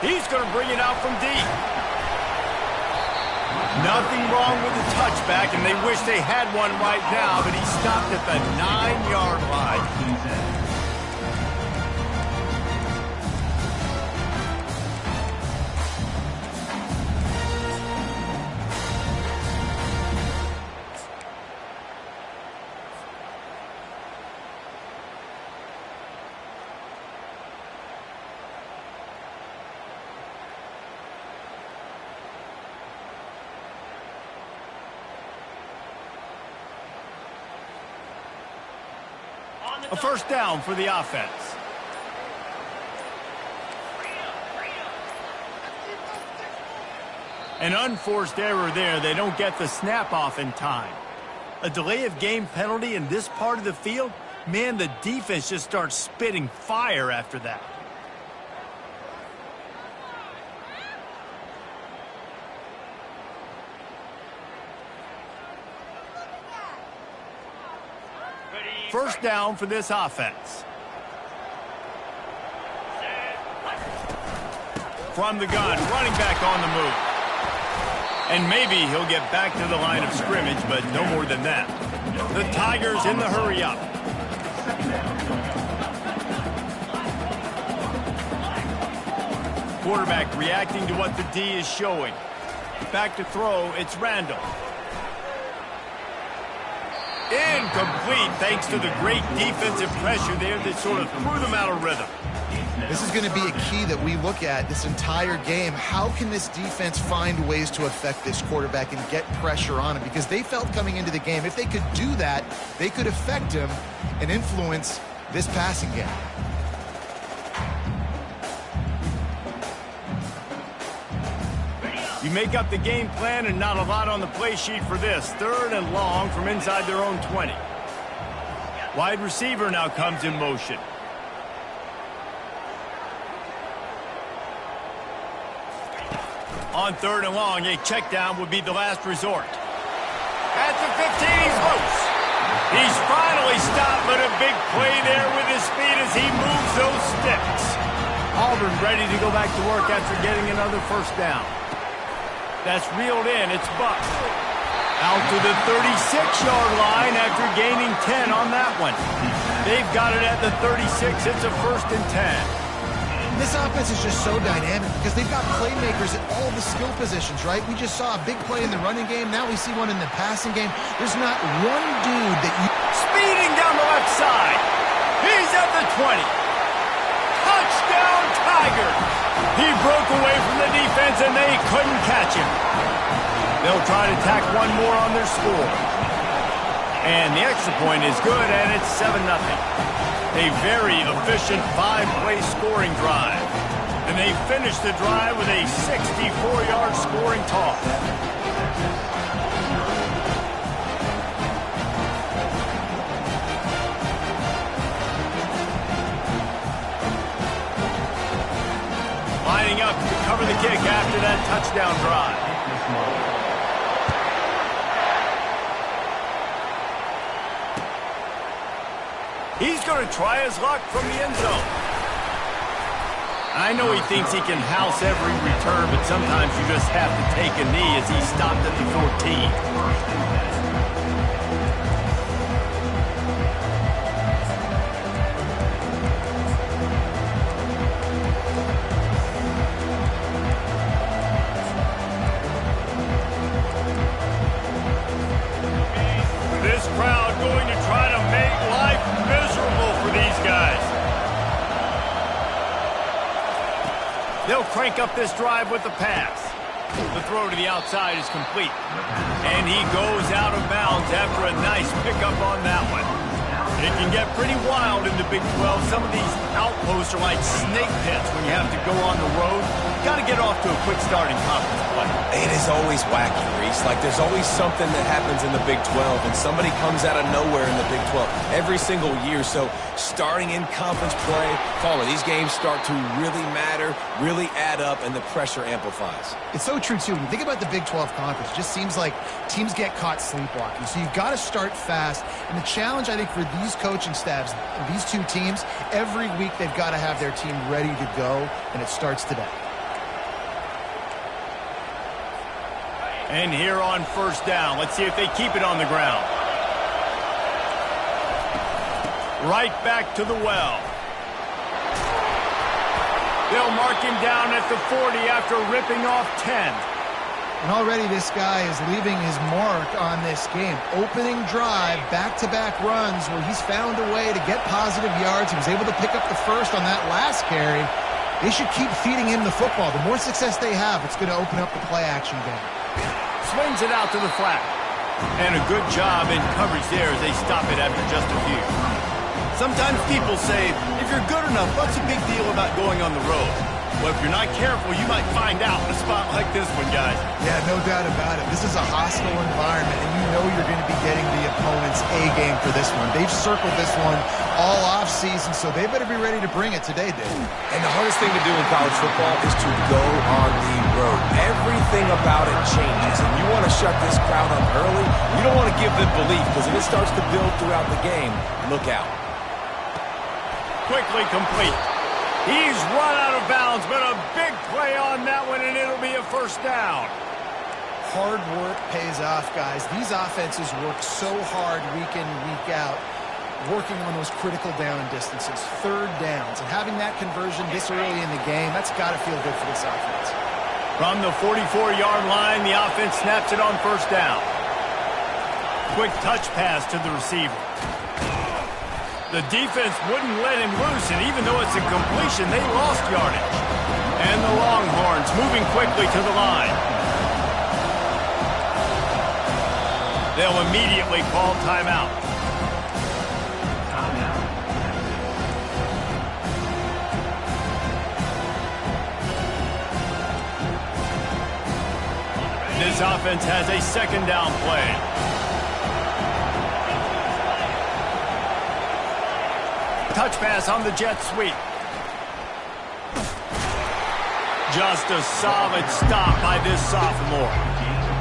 He's going to bring it out from deep. Nothing wrong with the touchback, and they wish they had one right now, but he stopped at the 9-yard line. A first down for the offense. An unforced error there. They don't get the snap off in time. A delay of game penalty in this part of the field? Man, the defense just starts spitting fire after that. First down for this offense. From the gun, running back on the move. And maybe he'll get back to the line of scrimmage, but no more than that. The Tigers in the hurry up. Quarterback reacting to what the D is showing. Back to throw, it's Randall. Incomplete, thanks to the great defensive pressure there that sort of threw them out of rhythm. This is going to be a key that we look at this entire game. How can this defense find ways to affect this quarterback and get pressure on him? Because they felt coming into the game, if they could do that, they could affect him and influence this passing game. You make up the game plan and not a lot on the play sheet for this. Third and long from inside their own 20. Wide receiver now comes in motion. On third and long, a check down would be the last resort. At the 15, he's loose. He's finally stopped, but a big play there with his speed as he moves those sticks. Auburn ready to go back to work after getting another first down. That's reeled in. It's Buck. Out to the 36-yard line after gaining 10 on that one. They've got it at the 36. It's a first and 10. This offense is just so dynamic because they've got playmakers at all the skill positions, right? We just saw a big play in the running game. Now we see one in the passing game. There's not one dude that you... Speeding down the left side. He's at the 20. Touchdown, Tigers. He broke away from the defense, and they couldn't catch him. They'll try to tack one more on their score. And the extra point is good, and it's 7-0. A very efficient 5-play scoring drive. And they finish the drive with a 64-yard scoring toss. Lining up to cover the kick after that touchdown drive. He's going to try his luck from the end zone. I know he thinks he can house every return, but sometimes you just have to take a knee as he stopped at the 14. They'll crank up this drive with the pass. The throw to the outside is complete. And he goes out of bounds after a nice pickup on that one. It can get pretty wild in the Big 12. Some of these outposts are like snake pits when you have to go on the road. You got to get off to a quick start in conference play. It is always wacky, Reese. Like there's always something that happens in the Big 12, and somebody comes out of nowhere in the Big 12 every single year. So starting in conference play, these games start to really matter, really add up, and the pressure amplifies. It's so true, too. When you think about the Big 12 Conference, it just seems like teams get caught sleepwalking. So you've got to start fast. And the challenge, I think, for these coaching staffs, these two teams, every week they've got to have their team ready to go, and it starts today. And here on first down, let's see if they keep it on the ground. Right back to the well. They'll mark him down at the 40 after ripping off 10. And already this guy is leaving his mark on this game. Opening drive, back-to-back runs where he's found a way to get positive yards. He was able to pick up the first on that last carry. They should keep feeding him the football. The more success they have, it's going to open up the play-action game. Swings it out to the flat. And a good job in coverage there as they stop it after just a few. Sometimes people say, if you're good enough, what's the big deal about going on the road? Well, if you're not careful, you might find out in a spot like this one, guys. Yeah, no doubt about it. This is a hostile environment, and you know you're going to be getting the opponent's A-game for this one. They've circled this one all offseason, so they better be ready to bring it today, Dave. And the hardest thing to do in college football is to go on the road. Everything about it changes, and you want to shut this crowd up early. You don't want to give them belief, because if it starts to build throughout the game, look out. Quickly complete. He's run out of bounds, but a big play on that one, and it'll be a first down. Hard work pays off, guys. These offenses work so hard week in, week out, working on those critical down and distances, third downs, and having that conversion this early in the game, that's got to feel good for this offense. From the 44-yard line, the offense snaps it on first down. Quick touch pass to the receiver. The defense wouldn't let him loose, and even though it's a completion, they lost yardage. And the Longhorns moving quickly to the line. They'll immediately call timeout. This offense has a second down play. Touch pass on the jet sweep. Just a solid stop by this sophomore.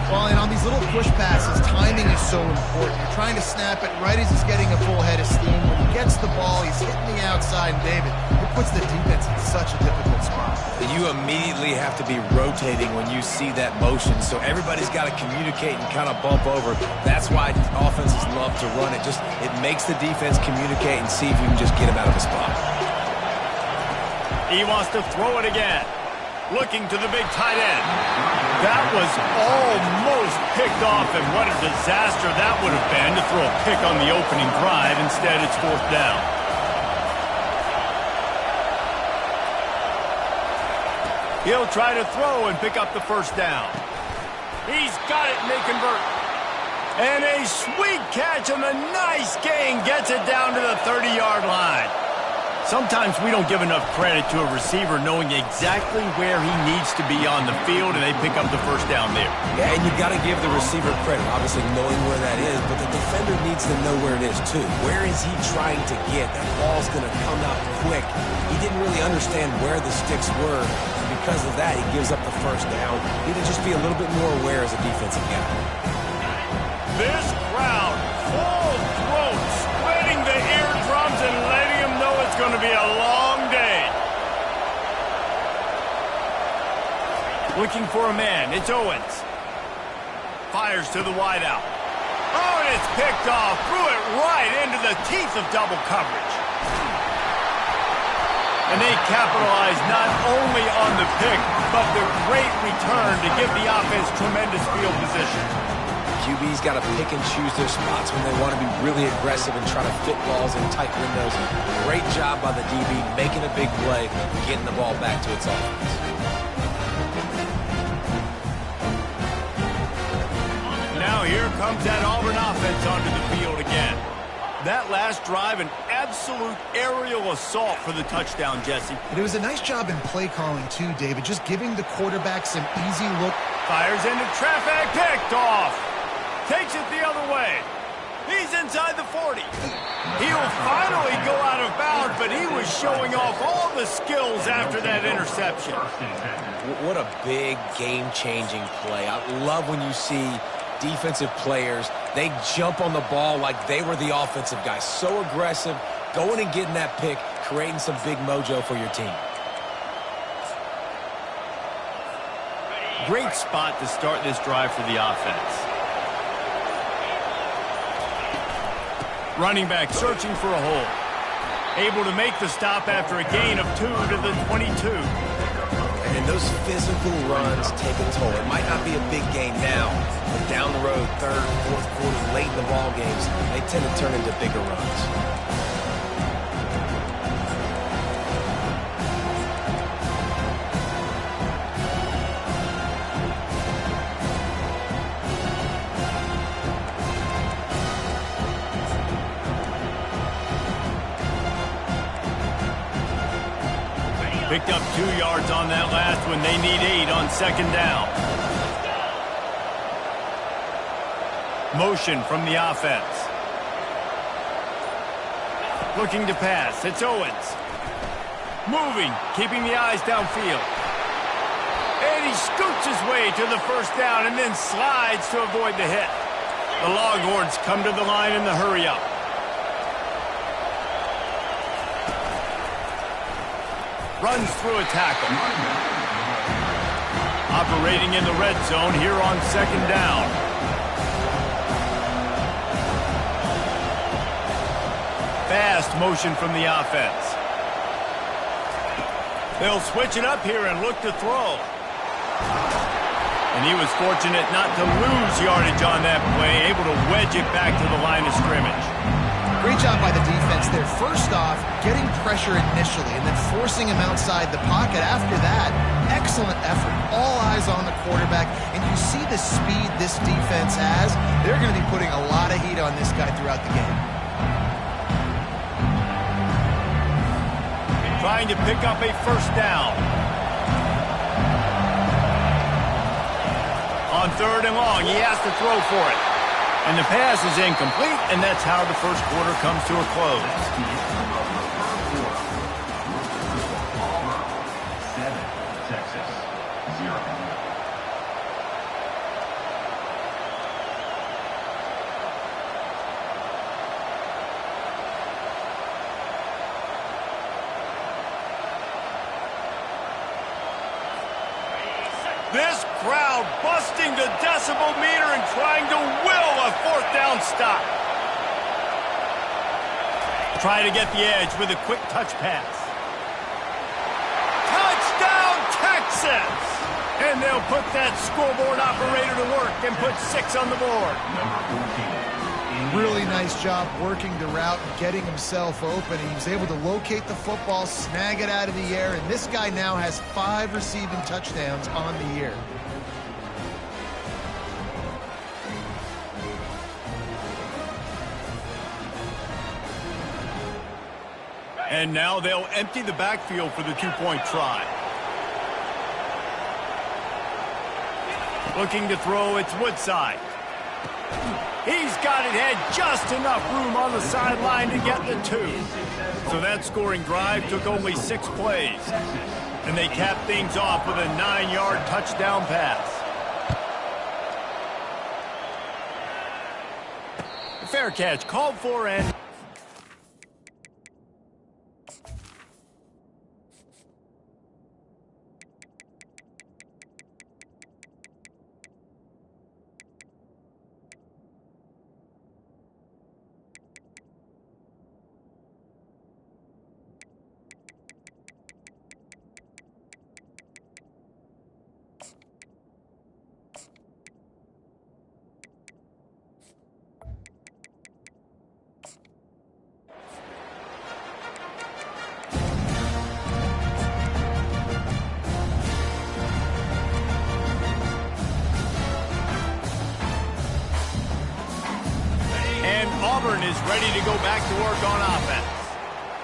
Well, and on these little push passes, timing is so important. You're trying to snap it right as he's getting a full head of steam. When he gets the ball, he's hitting the outside, and David, it puts the defense in such a difficult spot. You immediately have to be rotating when you see that motion, so everybody's got to communicate and kind of bump over. That's why offenses love to run it. It makes the defense communicate and see if you can just get him out of a spot. He wants to throw it again. Looking to the big tight end. That was almost picked off, and what a disaster that would have been to throw a pick on the opening drive. Instead, it's fourth down. He'll try to throw and pick up the first down. He's got it, and they convert. And a sweet catch on a nice gain gets it down to the 30-yard line. Sometimes we don't give enough credit to a receiver knowing exactly where he needs to be on the field, and they pick up the first down there. Yeah, and you've got to give the receiver credit, obviously knowing where that is, but the defender needs to know where it is too. Where is he trying to get? That ball's going to come out quick. He didn't really understand where the sticks were, and because of that, he gives up the first down. He needs to just be a little bit more aware as a defensive guy. This crowd, full throat, splitting the eardrums and letting him know it's going to be a long day. Looking for a man, it's Owens. Fires to the wideout. Oh, and it's picked off, threw it right into the teeth of double coverage. And they capitalize not only on the pick, but the great return to give the offense tremendous field position. QB's got to pick and choose their spots when they want to be really aggressive and try to fit balls in tight windows. Great job by the DB making a big play, getting the ball back to its offense. Now here comes that Auburn offense onto the field again. That last drive, an absolute aerial assault for the touchdown, Jesse. And it was a nice job in play calling too, David, just giving the quarterback some easy look. Fires into traffic, picked off. Takes it the other way. He's inside the 40. He'll finally go out of bounds, but he was showing off all the skills after that interception. What a big game-changing play. I love when you see defensive players, they jump on the ball like they were the offensive guys. So aggressive, going and getting that pick, creating some big mojo for your team. Great spot to start this drive for the offense. Running back searching for a hole. Able to make the stop after a gain of 2 to the 22. And those physical runs take a toll. It might not be a big gain now, but down the road, third, fourth quarter, late in the ball games, they tend to turn into bigger runs. Picked up 2 yards on that last one. They need 8 on second down. Motion from the offense. Looking to pass. It's Owens. Moving, keeping the eyes downfield. And he scoots his way to the first down and then slides to avoid the hit. The Longhorns come to the line in the hurry-up. Runs through a tackle. Operating in the red zone here on second down. Fast motion from the offense. They'll switch it up here and look to throw. And he was fortunate not to lose yardage on that play, able to wedge it back to the line of scrimmage. Great job by the defense there. First off, getting pressure initially and then forcing him outside the pocket. After that, excellent effort. All eyes on the quarterback. And you see the speed this defense has. They're going to be putting a lot of heat on this guy throughout the game. Trying to pick up a first down. On third and long, he has to throw for it. And the pass is incomplete, and that's how the first quarter comes to a close. 7, Texas, 0. This crowd busting the decibel meter and trying to will a fourth down stop. Trying to get the edge with a quick touch pass. Touchdown, Texas! And they'll put that scoreboard operator to work and put 6 on the board. Number 14. Really nice job working the route and getting himself open. He was able to locate the football, snag it out of the air, and this guy now has 5 receiving touchdowns on the year. And now they'll empty the backfield for the 2-point try. Looking to throw, it's Woodside. He's got it, had just enough room on the sideline to get the 2. So that scoring drive took only 6 plays. And they capped things off with a 9-yard touchdown pass. Fair catch called for and... Auburn is ready to go back to work on offense.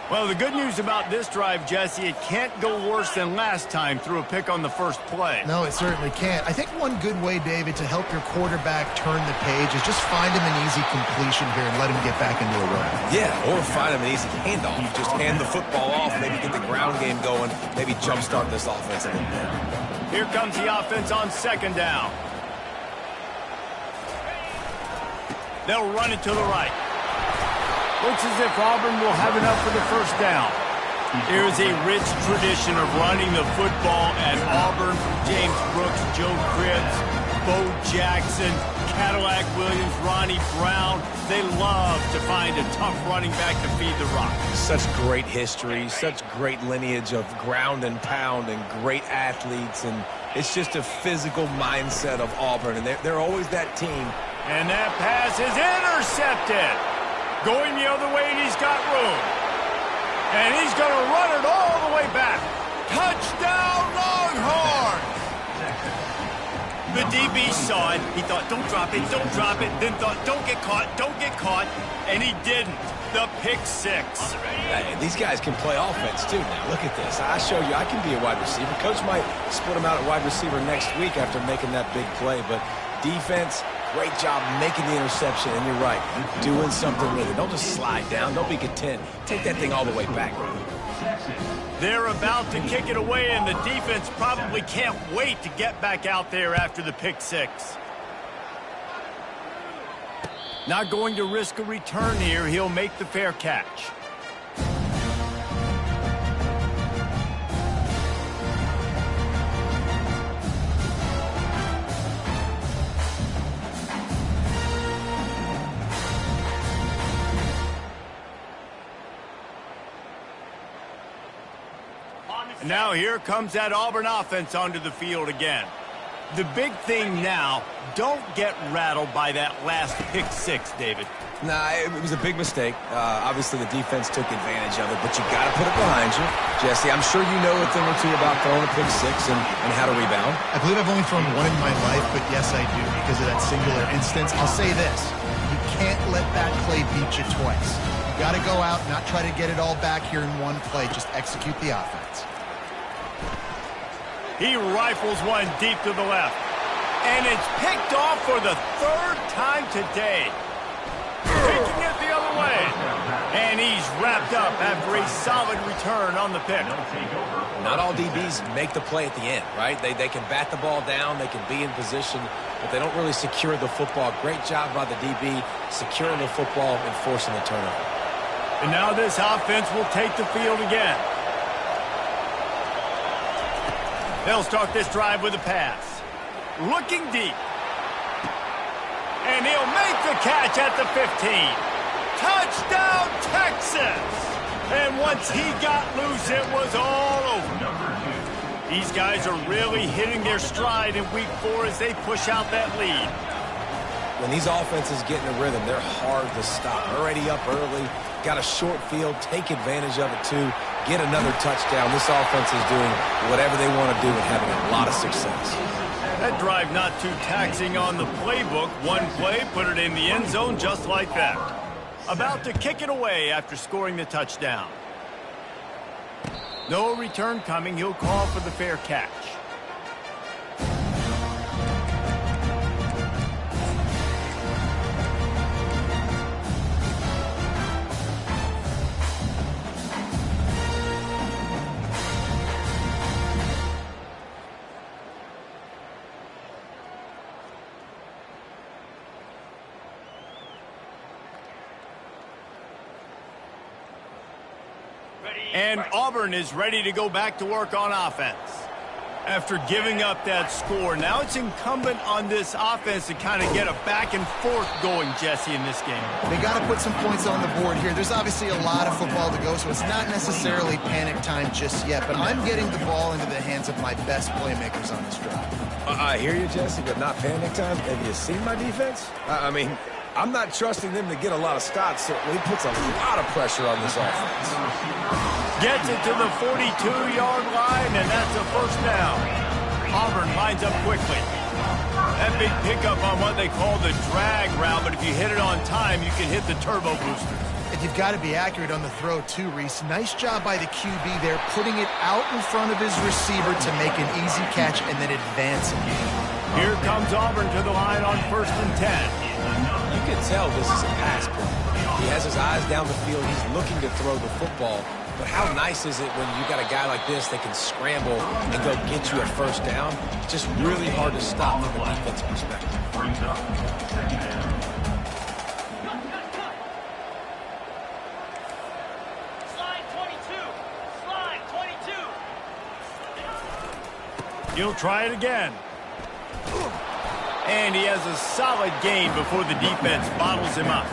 Well, the good news about this drive, Jesse, it can't go worse than last time through a pick on the first play. No, it certainly can't. I think one good way, David, to help your quarterback turn the page is just find him an easy completion here and let him get back into a run. Yeah, or find him an easy handoff. Just hand the football off, maybe get the ground game going, maybe jumpstart this offense a little bit. Here comes the offense on second down. They'll run it to the right. Looks as if Auburn will have enough for the first down. There is a rich tradition of running the football at Auburn from James Brooks Joe Cribbs, Bo Jackson, Cadillac Williams, Ronnie Brown. They love to find a tough running back to feed the rock. Such great history, such great lineage of ground and pound and great athletes. And it's just a physical mindset of Auburn. And they're always that team. And that pass is intercepted. Going the other way, and he's got room. And he's going to run it all the way back. Touchdown, Longhorns! The DB saw it. He thought, don't drop it, don't drop it. Then thought, don't get caught, don't get caught. And he didn't. The pick six. Hey, these guys can play offense, too, now. Look at this. I show you I can be a wide receiver. Coach might split him out at wide receiver next week after making that big play. But defense, great job making the interception. And you're right, doing something with it. Don't just slide down. Don't be content. Take that thing all the way back. They're about to kick it away, and the defense probably can't wait to get back out there after the pick six. Not going to risk a return here. He'll make the fair catch. Now here comes that Auburn offense onto the field again. The big thing now, don't get rattled by that last pick six, David. Nah, it was a big mistake. Obviously, the defense took advantage of it, but you got to put it behind you. Jesse, I'm sure you know a thing or two about throwing a pick six and how to rebound. I believe I've only thrown one in my life, but yes, I do because of that singular instance. I'll say this. You can't let that play beat you twice. You got to go out, not try to get it all back here in one play. Just execute the offense. He rifles one deep to the left. And it's picked off for the third time today. Taking it the other way. And he's wrapped up after a solid return on the pick. Not all DBs make the play at the end, right? They can bat the ball down, they can be in position, but they don't really secure the football. Great job by the DB securing the football and forcing the turnover. And now this offense will take the field again. They'll start this drive with a pass. Looking deep. And he'll make the catch at the 15. Touchdown, Texas! And once he got loose, it was all over. These guys are really hitting their stride in week 4 as they push out that lead. When these offenses get in a rhythm, they're hard to stop. Already up early, got a short field, take advantage of it too, get another touchdown. This offense is doing whatever they want to do and having a lot of success. That drive not too taxing on the playbook. One play, put it in the end zone just like that. About to kick it away after scoring the touchdown. No return coming. He'll call for the fair catch. And Auburn is ready to go back to work on offense. After giving up that score, now it's incumbent on this offense to kind of get a back and forth going, Jesse, in this game. They got to put some points on the board here. There's obviously a lot of football to go, so it's not necessarily panic time just yet, but I'm getting the ball into the hands of my best playmakers on this drive. I hear you, Jesse, but not panic time. Have you seen my defense? I mean, I'm not trusting them to get a lot of stops, so he puts a lot of pressure on this offense. Gets it to the 42-yard line, and that's a first down. Auburn lines up quickly. That big pickup on what they call the drag route, but if you hit it on time, you can hit the turbo boosters. And you've got to be accurate on the throw, too, Reese. Nice job by the QB there, putting it out in front of his receiver to make an easy catch and then advancing. Here comes Auburn to the line on 1st and 10. You can tell this is a pass play. He has his eyes down the field. He's looking to throw the football. But how nice is it when you got a guy like this that can scramble and go get you a first down? It's just really hard to stop from a defensive perspective. Slide 22. Slide 22. He'll try it again. And he has a solid gain before the defense bottles him up.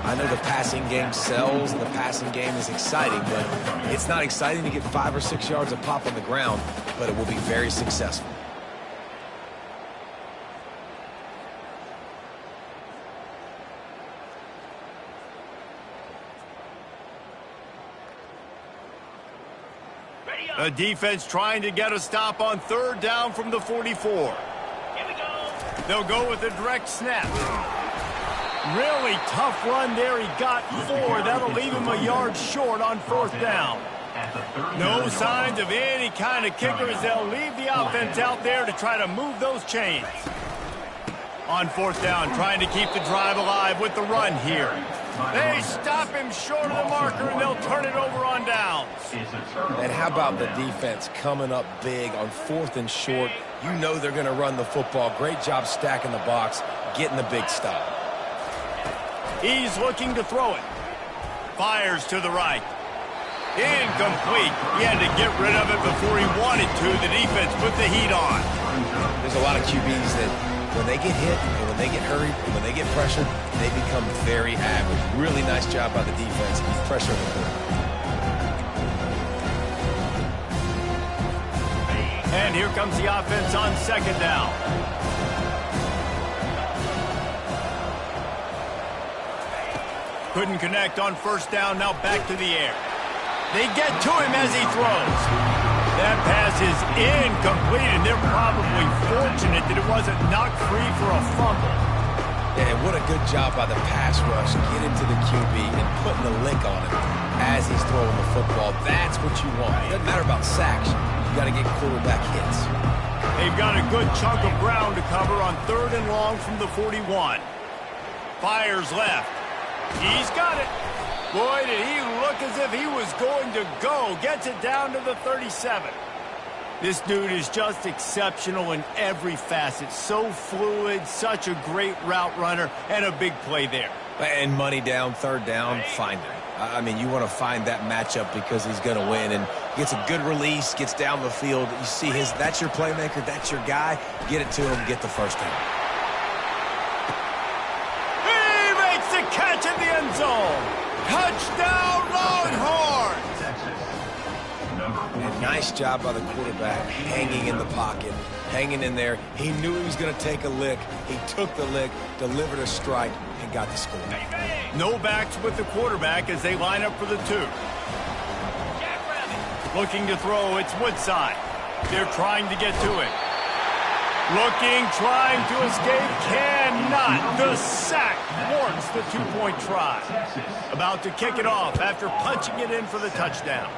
I know the passing game sells and the passing game is exciting, but it's not exciting to get 5 or 6 yards of pop on the ground, but it will be very successful. The defense trying to get a stop on 3rd down from the 44. Here we go. They'll go with a direct snap. Really tough run there. He got 4. That'll leave him a yard short on 4th down. No signs of any kind of kicker as they'll leave the offense out there to try to move those chains. On 4th down, trying to keep the drive alive with the run here. They stop him short of the marker, and they'll turn it over on downs. And how about the defense coming up big on 4th and short? You know they're going to run the football. Great job stacking the box, getting the big stop. He's looking to throw it. Fires to the right. Incomplete. He had to get rid of it before he wanted to. The defense put the heat on. There's a lot of QBs that when they get hit, and when they get hurried, and when they get pressured, they become very average. Really nice job by the defense. Pressure the quarterback. And here comes the offense on 2nd down. Couldn't connect on 1st down, now back to the air. They get to him as he throws. That pass is incomplete, and they're probably fortunate that it wasn't knocked free for a fumble. Yeah, and what a good job by the pass rush. Get into the QB and putting the lick on him as he's throwing the football. That's what you want. It doesn't matter about sacks. You got to get quarterback hits. They've got a good chunk of ground to cover on 3rd and long from the 41. Fires left. He's got it. Boy, did he look as if he was going to go. Gets it down to the 37. This dude is just exceptional in every facet. So fluid, such a great route runner, and a big play there. And money down, 3rd down, find him. I mean, you want to find that matchup because he's going to win. And gets a good release, gets down the field. You see that's your playmaker, that's your guy. Get it to him, get the 1st down. He makes the catch in the end zone. Touchdown, Longhorns! And nice job by the quarterback, hanging in the pocket, hanging in there. He knew he was going to take a lick. He took the lick, delivered a strike, and got the score. No backs with the quarterback as they line up for the 2. Looking to throw, it's Woodside. They're trying to get to it. Looking, trying to escape, cannot. The sack warrants the 2-point try. About to kick it off after punching it in for the touchdown.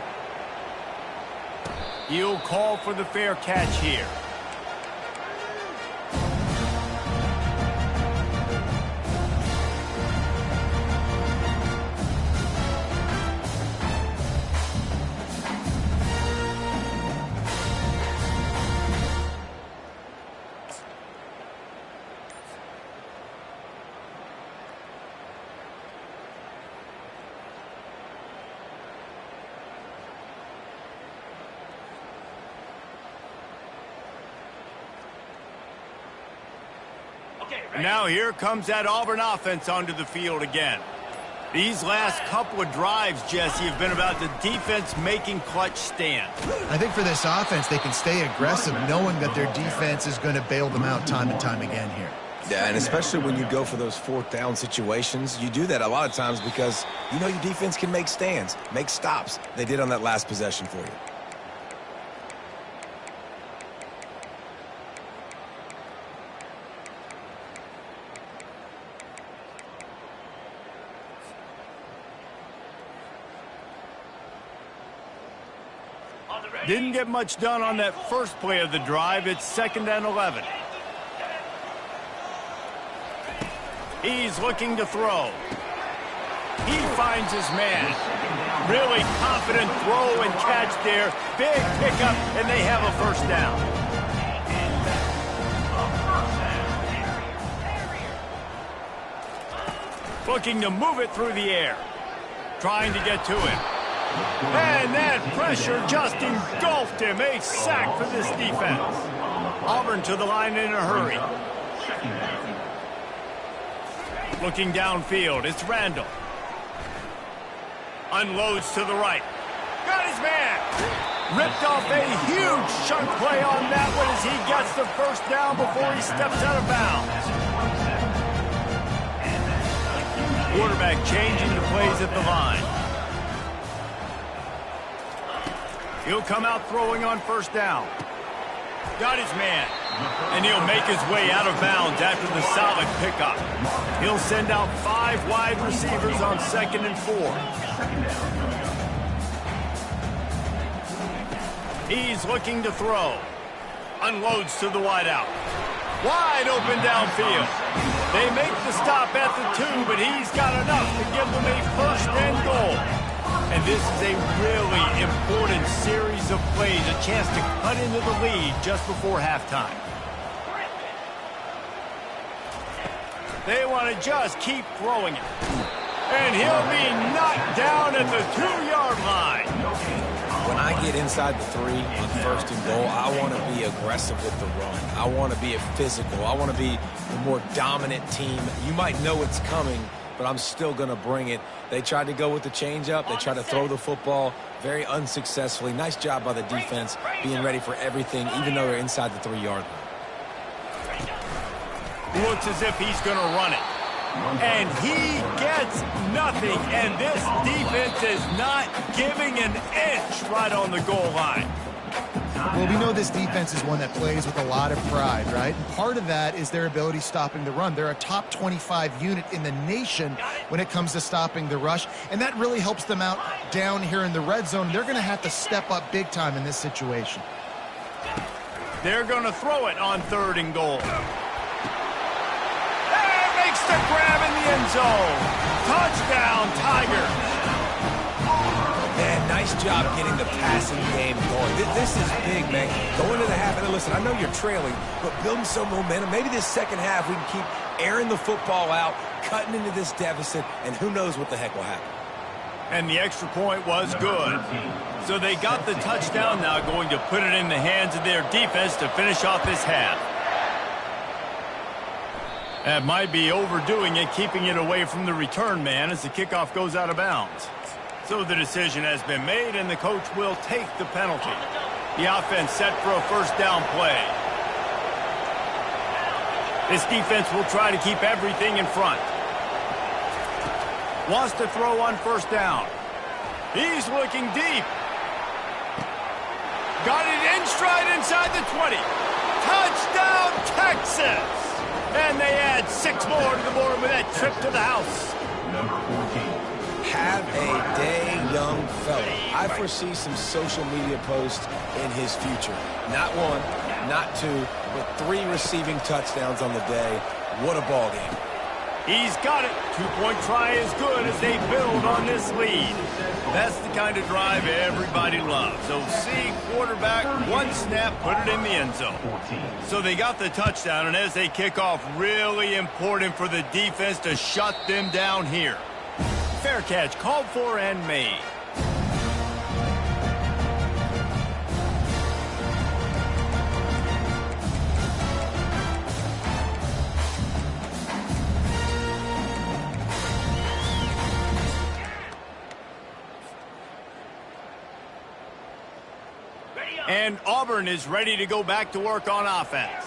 He'll call for the fair catch here. Now here comes that Auburn offense onto the field again. These last couple of drives, Jesse, have been about the defense making clutch stands. I think for this offense, they can stay aggressive knowing that their defense is going to bail them out time and time again here. Yeah, and especially when you go for those 4th down situations, you do that a lot of times because you know your defense can make stands, make stops. They did on that last possession for you. Didn't get much done on that first play of the drive. It's 2nd and 11. He's looking to throw. He finds his man. Really confident throw and catch there. Big pickup, and they have a 1st down. Looking to move it through the air. Trying to get to him. And that pressure just engulfed him. A sack for this defense. Auburn to the line in a hurry. Second down. Looking downfield, it's Randall. Unloads to the right. Got his man. Ripped off a huge chunk play on that one as he gets the first down before he steps out of bounds. Quarterback changing the plays at the line. He'll come out throwing on first down. Got his man. And he'll make his way out of bounds after the solid pickup. He'll send out 5 wide receivers on 2nd and 4. He's looking to throw. Unloads to the wideout. Wide open downfield. They make the stop at the 2, but he's got enough to give them a first and goal. And this is a really important series of plays, a chance to cut into the lead just before halftime. They want to just keep throwing it. And he'll be knocked down at the 2-yard line. When I get inside the 3 on 1st and goal, I want to be aggressive with the run. I want to be physical. I want to be the more dominant team. You might know it's coming, but I'm still going to bring it. They tried to go with the changeup. They tried to throw the football very unsuccessfully. Nice job by the defense being ready for everything, even though they're inside the 3-yard line. Looks as if he's going to run it. And he gets nothing. And this defense is not giving an inch right on the goal line. Well, we know this defense is one that plays with a lot of pride, right? And part of that is their ability stopping the run. They're a top 25 unit in the nation when it comes to stopping the rush. And that really helps them out down here in the red zone. They're going to have to step up big time in this situation. They're going to throw it on 3rd and goal. Makes the grab in the end zone. Touchdown, Tigers. Man, nice job getting the passing game going. This is big, man. Go into the half, and listen, I know you're trailing, but building some momentum. Maybe this second half we can keep airing the football out, cutting into this deficit, and who knows what the heck will happen. And the extra point was good. So they got the touchdown now, going to put it in the hands of their defense to finish off this half. That might be overdoing it, keeping it away from the return man as the kickoff goes out of bounds. So the decision has been made, and the coach will take the penalty. The offense set for a first down play. This defense will try to keep everything in front. Wants to throw on first down. He's looking deep. Got it in stride inside the 20. Touchdown, Texas! And they add 6 more to the board with that trip to the house. Number 14. Have a day, young fella. I foresee some social media posts in his future. Not 1, not 2, but 3 receiving touchdowns on the day. What a ball game. He's got it. 2-point try is good as they build on this lead. That's the kind of drive everybody loves. So see, quarterback, 1 snap, put it in the end zone. So they got the touchdown, and as they kick off, really important for the defense to shut them down here. Fair catch called for and made. And Auburn is ready to go back to work on offense.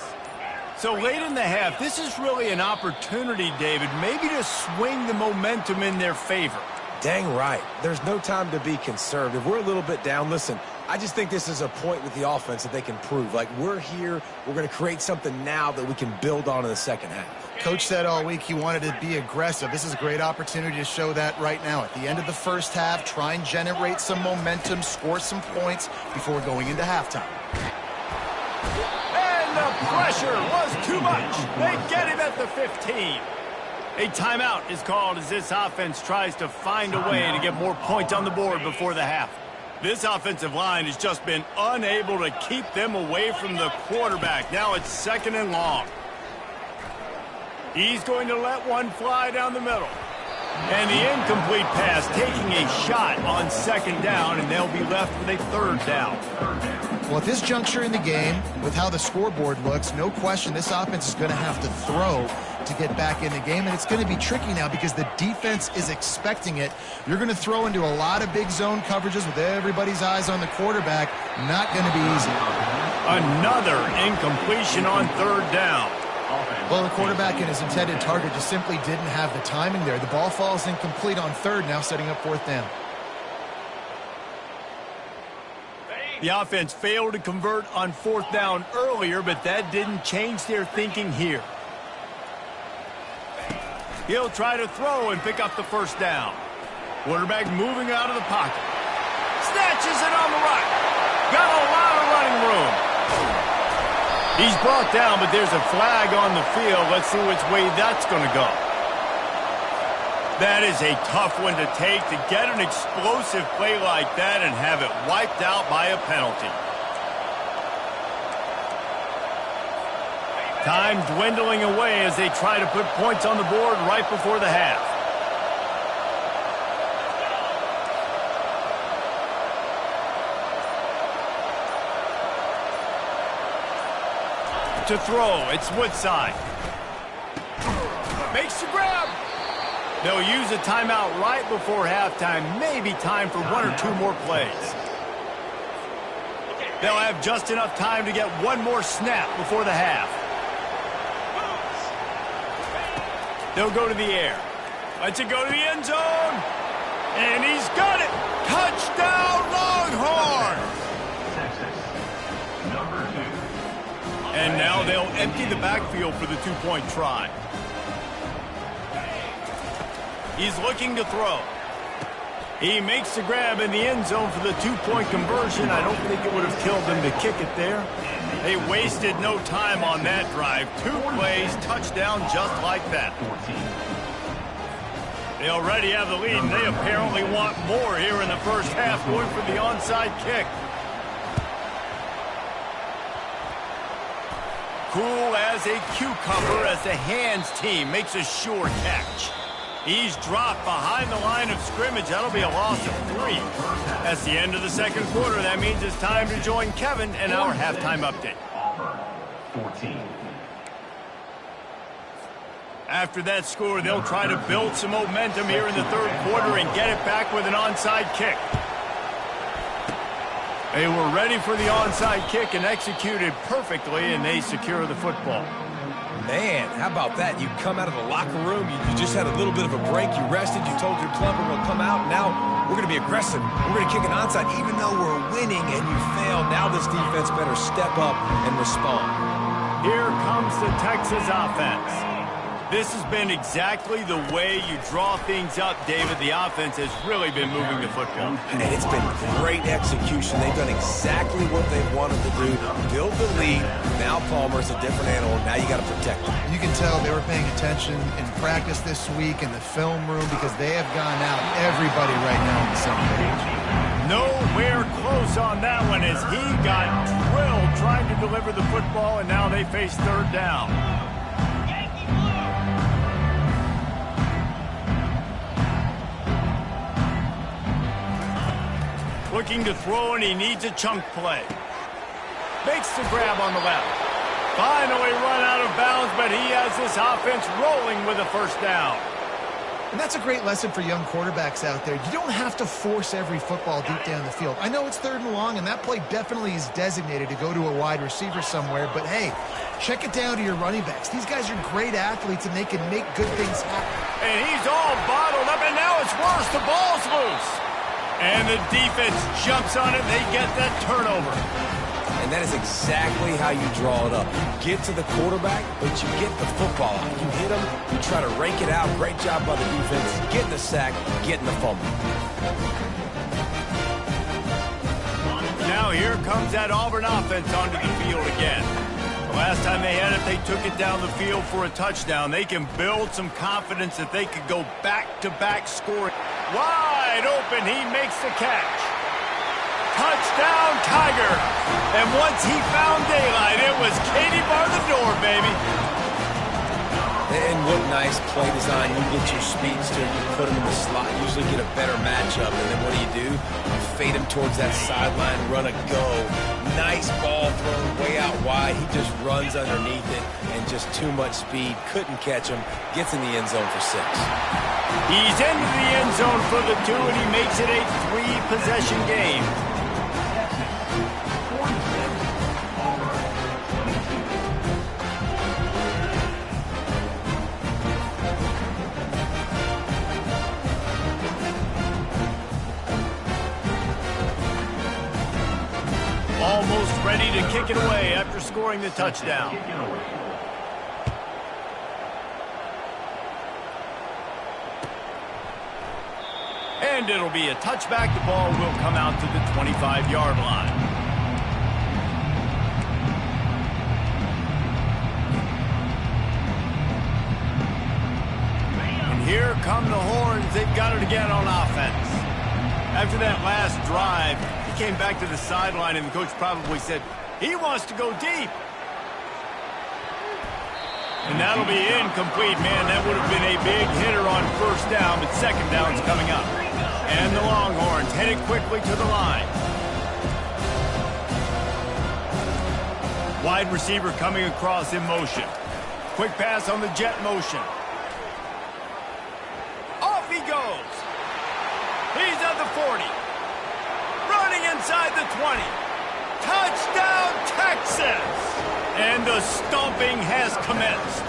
So late in the half, this is really an opportunity, David, maybe to swing the momentum in their favor. Dang right. There's no time to be conservative. We're a little bit down. Listen, I just think this is a point with the offense that they can prove. Like, we're here, we're going to create something now that we can build on in the second half. Coach said all week he wanted to be aggressive. This is a great opportunity to show that right now. At the end of the first half, try and generate some momentum, score some points before going into halftime. And the pressure was too much. They get him at the 15. A timeout is called as this offense tries to find a way to get more points on the board before the half. This offensive line has just been unable to keep them away from the quarterback. Now it's 2nd and long. He's going to let one fly down the middle. And the incomplete pass taking a shot on 2nd down, and they'll be left with a 3rd down. Well, at this juncture in the game, with how the scoreboard looks, no question this offense is going to have to throw to get back in the game, and it's going to be tricky now because the defense is expecting it. You're going to throw into a lot of big zone coverages with everybody's eyes on the quarterback. Not going to be easy. Another incompletion on third down. Well, the quarterback and his intended target just simply didn't have the timing there. The ball falls incomplete on third, now setting up fourth down. The offense failed to convert on fourth down earlier, but that didn't change their thinking here. He'll try to throw and pick up the first down. Quarterback moving out of the pocket. Snatches it on the right. Got a lot of running room. He's brought down, but there's a flag on the field. Let's see which way that's going to go. That is a tough one to take, to get an explosive play like that and have it wiped out by a penalty. Time dwindling away as they try to put points on the board right before the half. To throw, it's Woodside. Makes the grab. They'll use a timeout right before halftime. Maybe time for one or two more plays. They'll have just enough time to get one more snap before the half. They'll go to the air. Lets it go to the end zone. And he's got it. Touchdown, Longhorns! And now they'll empty the backfield for the two-point try. He's looking to throw. He makes the grab in the end zone for the two-point conversion. I don't think it would have killed them to kick it there. They wasted no time on that drive. 2 plays, touchdown just like that. They already have the lead, and they apparently want more here in the first half, going for the onside kick. Cool as a cucumber as the hands team makes a sure catch. He's dropped behind the line of scrimmage. That'll be a loss of 3. That's the end of the second quarter. That means it's time to join Kevin and our halftime update. 14. After that score, they'll try to build some momentum here in the third quarter and get it back with an onside kick. They were ready for the onside kick and executed perfectly, and they secure the football. Man, how about that? You come out of the locker room, you just had a little bit of a break, you rested, you told your club we're going to come out, now we're going to be aggressive. We're going to kick an onside, even though we're winning and you failed. Now this defense better step up and respond. Here comes the Texas offense. This has been exactly the way you draw things up, David. The offense has really been moving the football. And it's been great execution. They've done exactly what they wanted to do. Build the lead. Now Palmer's a different animal. Now you got to protect him. You can tell they were paying attention in practice this week in the film room because they have gone out everybody right now on the same page. Nowhere close on that one as he got drilled trying to deliver the football, and now they face third down. Looking to throw, and he needs a chunk play. Makes the grab on the left. Finally run out of bounds, but he has this offense rolling with a first down. And that's a great lesson for young quarterbacks out there. You don't have to force every football deep down the field. I know it's third and long, and that play definitely is designated to go to a wide receiver somewhere, but hey, check it down to your running backs. These guys are great athletes, and they can make good things happen. And he's all bottled up, and now it's worse. The ball's loose. And the defense jumps on it. They get that turnover. And that is exactly how you draw it up. You get to the quarterback, but you get the football out. You hit him, you try to rake it out. Great job by the defense. Getting the sack, getting the fumble. Now here comes that Auburn offense onto the field again. The last time they had it, they took it down the field for a touchdown. They can build some confidence that they could go back-to-back scoring. Wide open, he makes the catch. Touchdown, Tiger. And once he found daylight, it was Katie bar the door, baby. And what nice play design. You get your speedster, you put him in the slot, usually get a better matchup. And then what do? You fade him towards that sideline, run a go. Nice ball thrown way out wide. He just runs underneath it and just too much speed. Couldn't catch him. Gets in the end zone for 6. He's into the end zone for the 2, and he makes it a 3-possession game. Almost ready to kick it away after scoring the touchdown. And it'll be a touchback. The ball will come out to the 25-yard line. And here come the Horns. They've got it again on offense. After that last drive, he came back to the sideline, and the coach probably said, he wants to go deep. And that'll be incomplete, man. That would have been a big hitter on first down, but second down's coming up. And the Longhorns headed quickly to the line. Wide receiver coming across in motion. Quick pass on the jet motion. Off he goes. He's at the 40. Running inside the 20. Touchdown, Texas! And the stomping has commenced.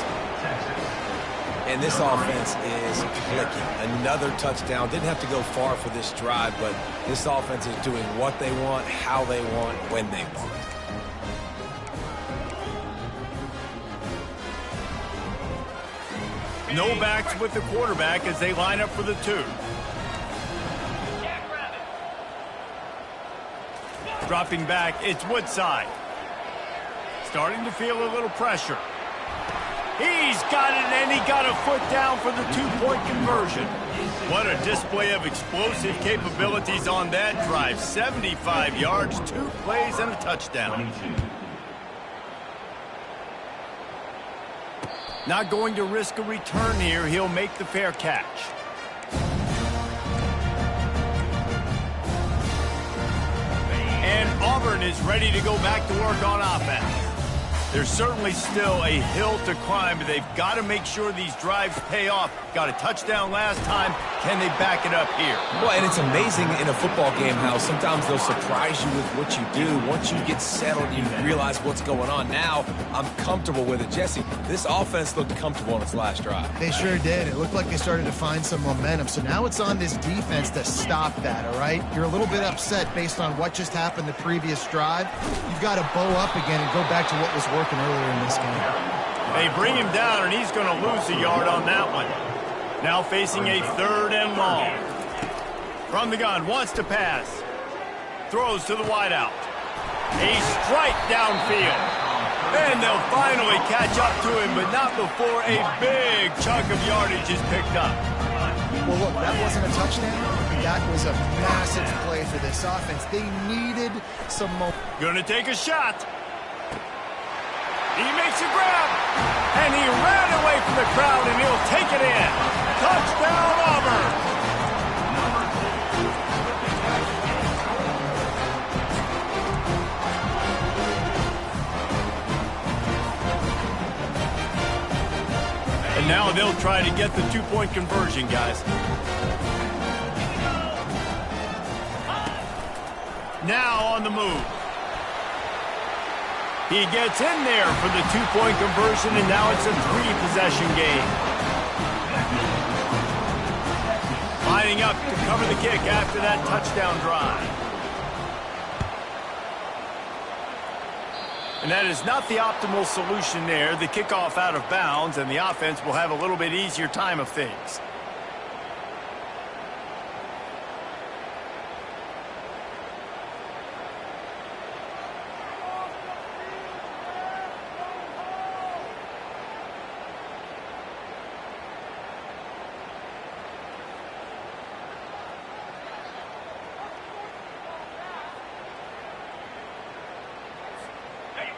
And this offense is clicking. Another touchdown. Didn't have to go far for this drive, but this offense is doing what they want, how they want, when they want. No backs with the quarterback as they line up for the 2. Dropping back, it's Woodside. Starting to feel a little pressure. He's got it, and he got a foot down for the 2-point conversion. What a display of explosive capabilities on that drive. 75 yards, 2 plays, and a touchdown. Not going to risk a return here. He'll make the fair catch. And Auburn is ready to go back to work on offense. There's certainly still a hill to climb, but they've got to make sure these drives pay off. Got a touchdown last time. Can they back it up here? Well, and it's amazing in a football game how sometimes they'll surprise you with what you do. Once you get settled, you realize what's going on. Now, I'm comfortable with it. Jesse, this offense looked comfortable on its last drive. They sure did. It looked like they started to find some momentum. So now it's on this defense to stop that, all right? You're a little bit upset based on what just happened the previous drive. You've got to bow up again and go back to what was working earlier in this game. They bring him down, and he's going to lose a yard on that one. Now facing a 3rd and long. From the gun, wants to pass. Throws to the wideout. A strike downfield. And they'll finally catch up to him, but not before a big chunk of yardage is picked up. Well, look, that wasn't a touchdown. That was a massive play for this offense. They needed some momentum. Gonna take a shot. He makes a grab, and he ran away from the crowd, and he'll take it in. Touchdown, Auburn! And now they'll try to get the 2-point conversion, guys. Now on the move. He gets in there for the 2-point conversion, and now it's a 3-possession game. Lining up to cover the kick after that touchdown drive. And that is not the optimal solution there. The kickoff out of bounds, and the offense will have a little bit easier time of things.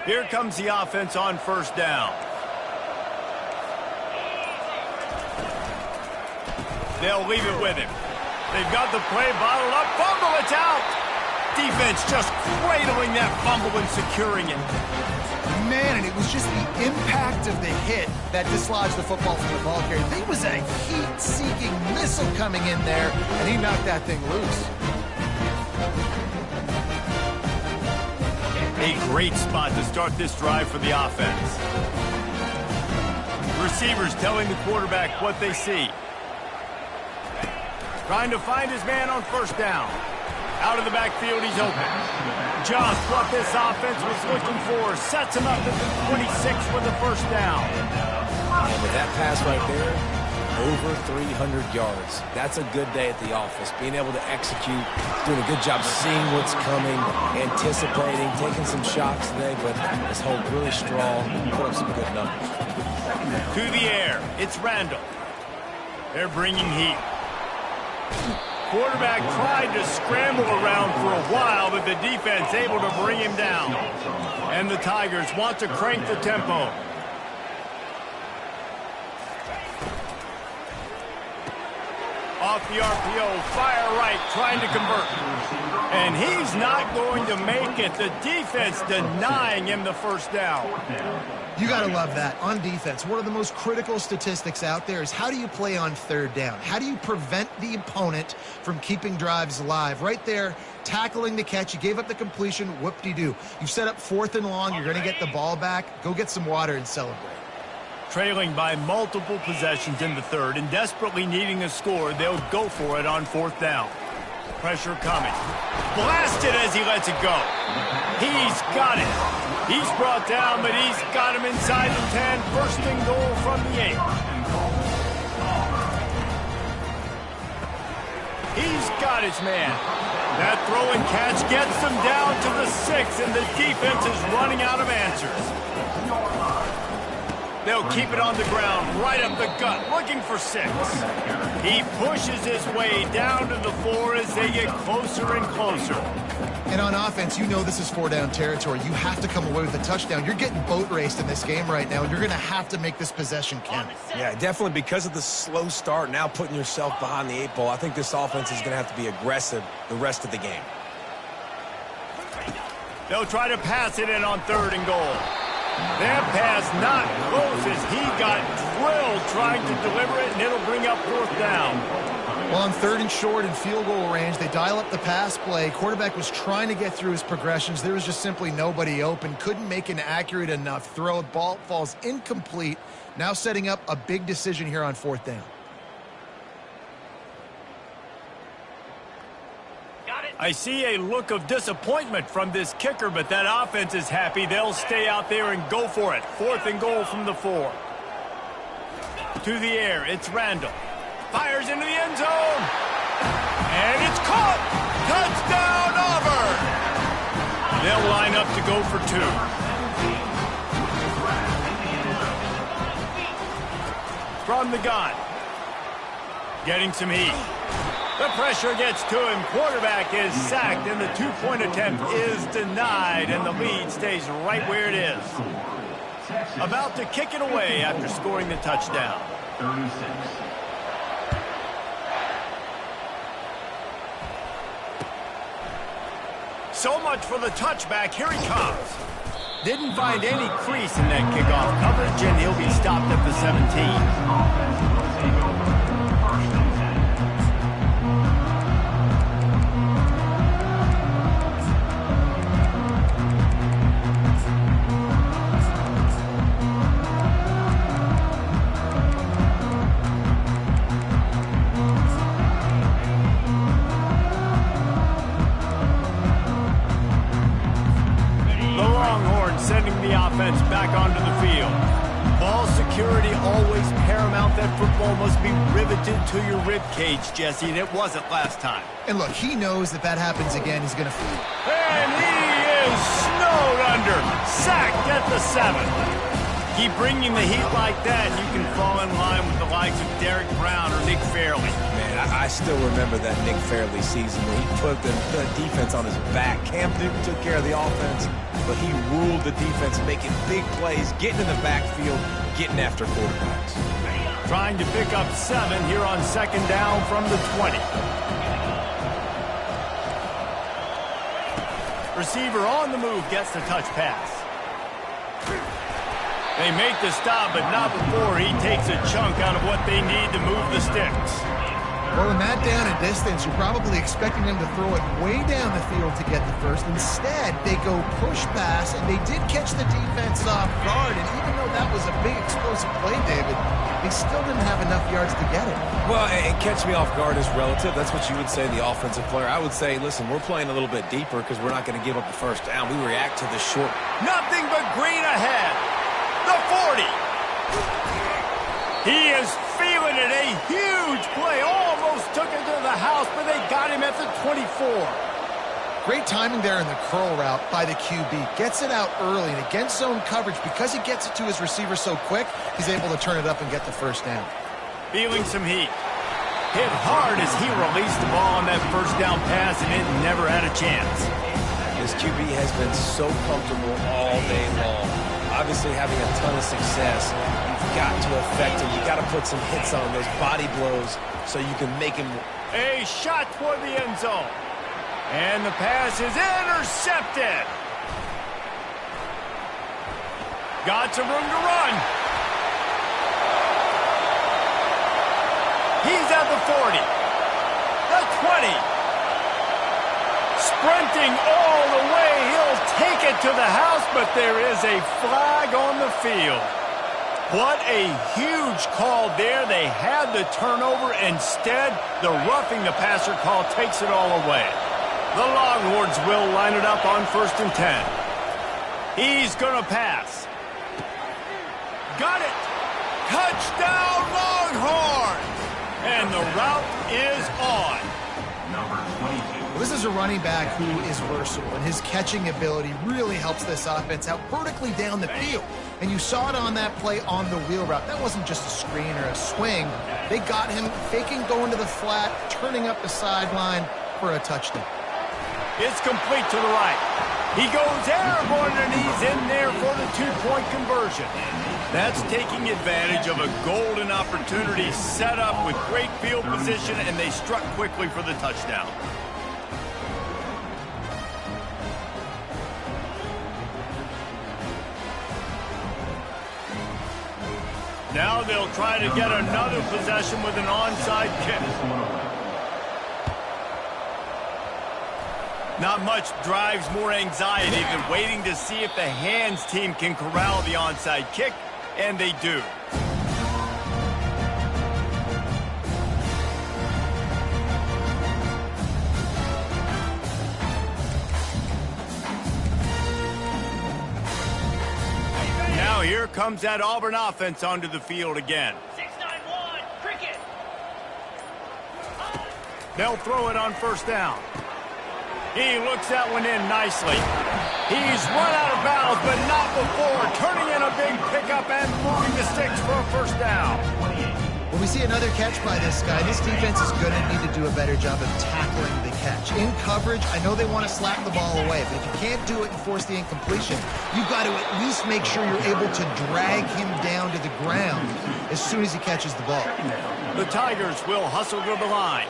Here comes the offense on first down. They'll leave it with him. They've got the play bottled up. Fumble, it's out. Defense just cradling that fumble and securing it. Man, and it was just the impact of the hit that dislodged the football from the ball carrier. There was a heat-seeking missile coming in there, and he knocked that thing loose. A great spot to start this drive for the offense. Receivers telling the quarterback what they see. Trying to find his man on first down. Out of the backfield, he's open. Just what this offense was looking for. Sets him up at the 26 for the first down. And with that pass right there, over 300 yards. That's a good day at the office. Being able to execute, doing a good job seeing what's coming, anticipating, taking some shots today, but his hold really strong, put up some good numbers. To the air, it's Randall. They're bringing heat. Quarterback tried to scramble around for a while, but the defense able to bring him down. And the Tigers want to crank the tempo. Off the RPO, fire right, trying to convert. And he's not going to make it. The defense denying him the first down. You got to love that. On defense, one of the most critical statistics out there is how do you play on third down? How do you prevent the opponent from keeping drives alive? Right there, tackling the catch. You gave up the completion. Whoop-de-doo. You've set up 4th and long. You're going to get the ball back. Go get some water and celebrate. Trailing by multiple possessions in the third and desperately needing a score, they'll go for it on 4th down. Pressure coming. Blasted as he lets it go. He's got it. He's brought down, but he's got him inside the 10. First and goal from the 8. He's got his man. That throw and catch gets them down to the 6, and the defense is running out of answers. They'll keep it on the ground, right up the gut, looking for 6. He pushes his way down to the 4 as they get closer and closer. And on offense, you know this is 4-down territory. You have to come away with a touchdown. You're getting boat raced in this game right now, and you're going to have to make this possession count. Yeah, definitely because of the slow start, now putting yourself behind the 8 ball, I think this offense is going to have to be aggressive the rest of the game. They'll try to pass it in on 3rd and goal. That pass not close as he got drilled trying to deliver it, and it'll bring up 4th down. Well, on 3rd and short and field goal range, they dial up the pass play. Quarterback was trying to get through his progressions. There was just simply nobody open. Couldn't make an accurate enough throw. Ball falls incomplete. Now setting up a big decision here on 4th down. I see a look of disappointment from this kicker, but that offense is happy. They'll stay out there and go for it. 4th and goal from the 4. To the air, it's Randall. Fires into the end zone. And it's caught. Touchdown, Auburn. They'll line up to go for 2. From the gun. Getting some heat. The pressure gets to him. Quarterback is sacked, and the 2-point attempt is denied, and the lead stays right where it is. About to kick it away after scoring the touchdown. 36. So much for the touchback. Here he comes. Didn't find any crease in that kickoff coverage, and he'll be stopped at the 17. Sending the offense back onto the field. Ball security always paramount. That football must be riveted to your rib cage, Jesse, and it wasn't last time. And look, he knows that that happens again. He's going to flee. And he is snowed under. Sacked at the 7. Keep bringing the heat like that, and you can fall in line with the likes of Derek Brown or Nick Fairley. Man, I still remember that Nick Fairley season where he put the defense on his back. Cam Newton took care of the offense, but he ruled the defense, making big plays, getting in the backfield, getting after quarterbacks. Trying to pick up 7 here on 2nd down from the 20. Receiver on the move gets the touch pass. They make the stop, but not before he takes a chunk out of what they need to move the sticks. Well, in that down and distance, you're probably expecting them to throw it way down the field to get the first. Instead, they go push pass, and they did catch the defense off guard. And even though that was a big explosive play, David, they still didn't have enough yards to get it. Well, and catch me off guard is relative. That's what you would say, the offensive player. I would say, listen, we're playing a little bit deeper because we're not going to give up the first down. We react to the short. Nothing but green ahead. The 40. He is feeling it. A huge play. Almost took it to the house, but they got him at the 24. Great timing there in the curl route by the QB. Gets it out early, and against zone coverage, because he gets it to his receiver so quick, he's able to turn it up and get the first down. Feeling some heat. Hit hard as he released the ball on that first down pass, and it never had a chance. This QB has been so comfortable all day long. Obviously having a ton of success. You've got to affect him. You've got to put some hits on those body blows so you can make him. A shot toward the end zone. And the pass is intercepted. Got some room to run. He's at the 40. The 20. Sprinting all the way. He'll take it to the house, but there is a flag on the field. What a huge call there. They had the turnover. Instead, the roughing the passer call takes it all away. The Longhorns will line it up on 1st and 10. He's going to pass. Got it. Touchdown, Longhorns. And the route is on. Number 22. Well, this is a running back who is versatile, and his catching ability really helps this offense out vertically down the field. And you saw it on that play on the wheel route. That wasn't just a screen or a swing. They got him faking going to the flat, turning up the sideline for a touchdown. It's complete to the right. He goes airborne, and he's in there for the 2-point conversion. That's taking advantage of a golden opportunity set up with great field position, and they struck quickly for the touchdown. Now they'll try to get another possession with an onside kick. Not much drives more anxiety than waiting to see if the hands team can corral the onside kick, and they do. Now here comes that Auburn offense onto the field again. 6-9-1, cricket. They'll throw it on 1st down. He looks that one in nicely. He's run out of bounds, but not before turning in a big pickup and moving the sticks for a 1st down. When we see another catch by this guy, this defense is going to need to do a better job of tackling the catch. In coverage, I know they want to slap the ball away, but if you can't do it and force the incompletion, you've got to at least make sure you're able to drag him down to the ground as soon as he catches the ball. The Tigers will hustle to the line.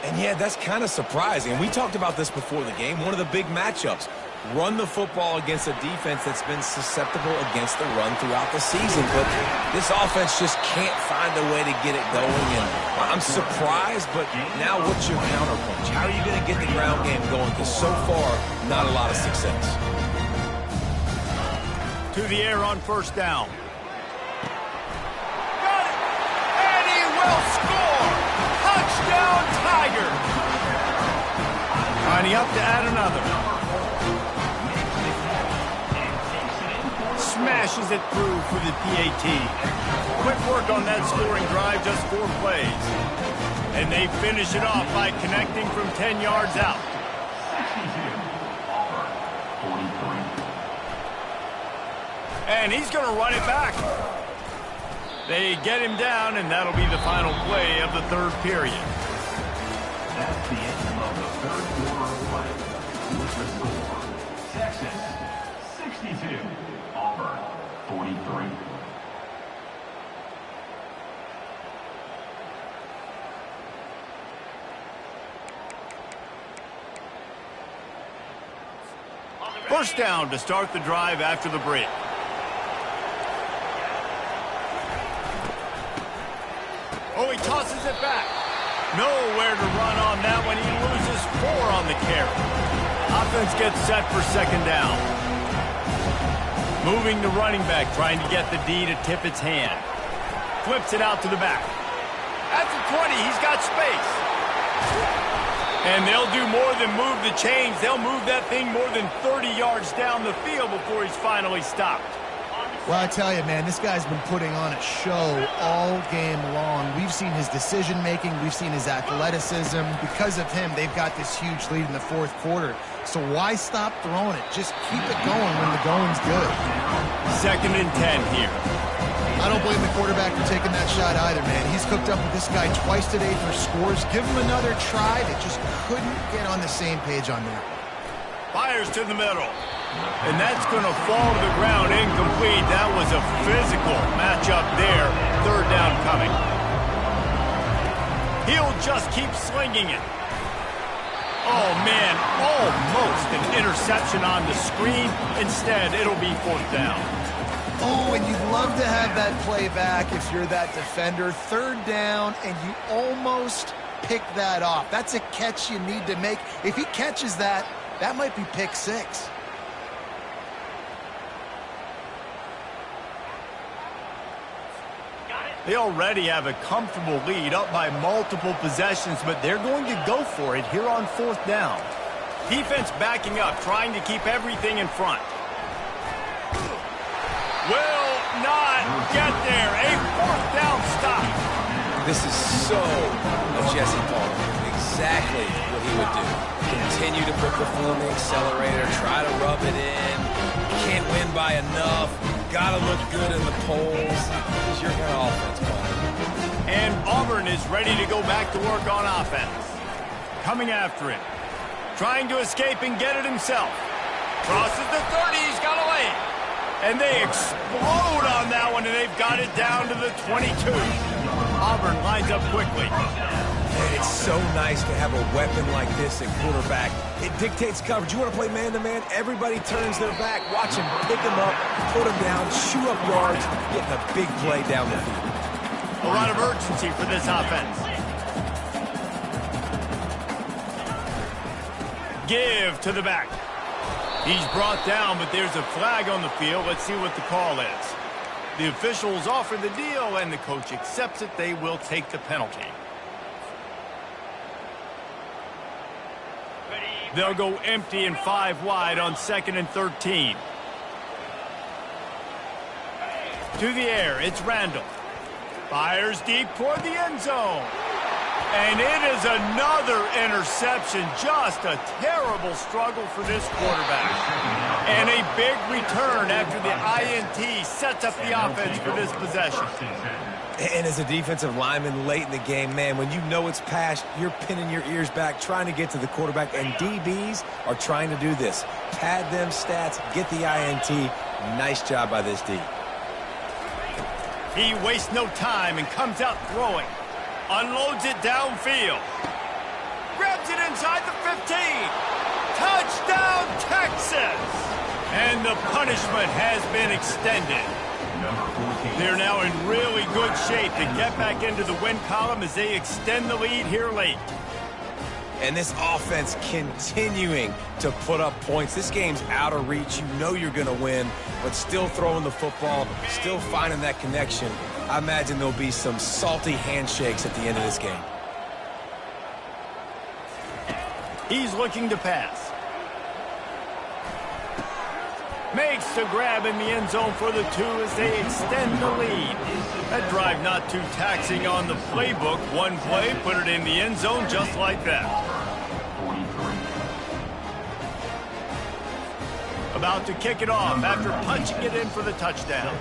And yeah, that's kind of surprising. And we talked about this before the game. One of the big matchups. Run the football against a defense that's been susceptible against the run throughout the season. But this offense just can't find a way to get it going. And I'm surprised, but now what's your counterpunch? How are you going to get the ground game going? Because so far, not a lot of success. To the air on 1st down. Got it! And he will score! Touchdown, Tigers! Lining up to add another. Smashes it through for the PAT. Quick work on that scoring drive, just 4 plays. And they finish it off by connecting from 10 yards out. 42. And he's going to run it back. They get him down, and that'll be the final play of the 3rd period. That's the end of the 3rd quarter of play. With the score, Texas 62, Auburn 43. First down to start the drive after the break. Oh, he tosses it back. Nowhere to run on that one. He loses 4 on the carry. Offense gets set for second down. Moving the running back, trying to get the D to tip its hand. Flips it out to the back. At the 20, he's got space. And they'll do more than move the chains. They'll move that thing more than 30 yards down the field before he's finally stopped. Well, I tell you, man, this guy's been putting on a show all game long. We've seen his decision-making. We've seen his athleticism. Because of him, they've got this huge lead in the fourth quarter. So why stop throwing it? Just keep it going when the going's good. 2nd and 10 here. I don't blame the quarterback for taking that shot either, man. He's cooked up with this guy twice today for scores. Give him another try. They just couldn't get on the same page on that. Fires to the middle. And that's going to fall to the ground incomplete. That was a physical matchup there. 3rd down coming. He'll just keep slinging it. Oh, man, almost an interception on the screen. Instead, it'll be 4th down. Oh, and you'd love to have that play back if you're that defender. 3rd down, and you almost pick that off. That's a catch you need to make. If he catches that, that might be pick 6. They already have a comfortable lead, up by multiple possessions, but they're going to go for it here on 4th down. Defense backing up, trying to keep everything in front. Will not get there. A 4th down stop. This is so a Jesse Palmer. Exactly what he would do. Continue to put the foot on the accelerator, try to rub it in. Can't win by enough. Gotta look good in the polls. This is your kind of offense, Paul. And Auburn is ready to go back to work on offense. Coming after it. Trying to escape and get it himself. Crosses the 30. He's got a lane. And they explode on that one, and they've got it down to the 22. Auburn lines up quickly. And it's so nice to have a weapon like this at quarterback. It dictates coverage. You want to play man-to-man? Everybody turns their back. Watch him pick him up, put him down, shoot up yards, getting a big play down the field. A lot of urgency for this offense. Give to the back. He's brought down, but there's a flag on the field. Let's see what the call is. The officials offer the deal, and the coach accepts it. They will take the penalty. They'll go empty and 5 wide on 2nd and 13. To the air, it's Randall. Fires deep toward the end zone. And it is another interception. Just a terrible struggle for this quarterback. And a big return after the INT sets up the offense for this possession. And as a defensive lineman late in the game, man, when you know it's passed, you're pinning your ears back, trying to get to the quarterback. And DBs are trying to do this. Pad them stats, get the INT. Nice job by this D. He wastes no time and comes out throwing. Unloads it downfield. Grabs it inside the 15. Touchdown, Texas! And the punishment has been extended. They're now in really good shape to get back into the win column as they extend the lead here late. And this offense continuing to put up points. This game's out of reach. You know you're going to win, but still throwing the football, still finding that connection. I imagine there'll be some salty handshakes at the end of this game. He's looking to pass. Makes the grab in the end zone for the 2 as they extend the lead. That drive not too taxing on the playbook. One play, put it in the end zone just like that. About to kick it off after punching it in for the touchdown.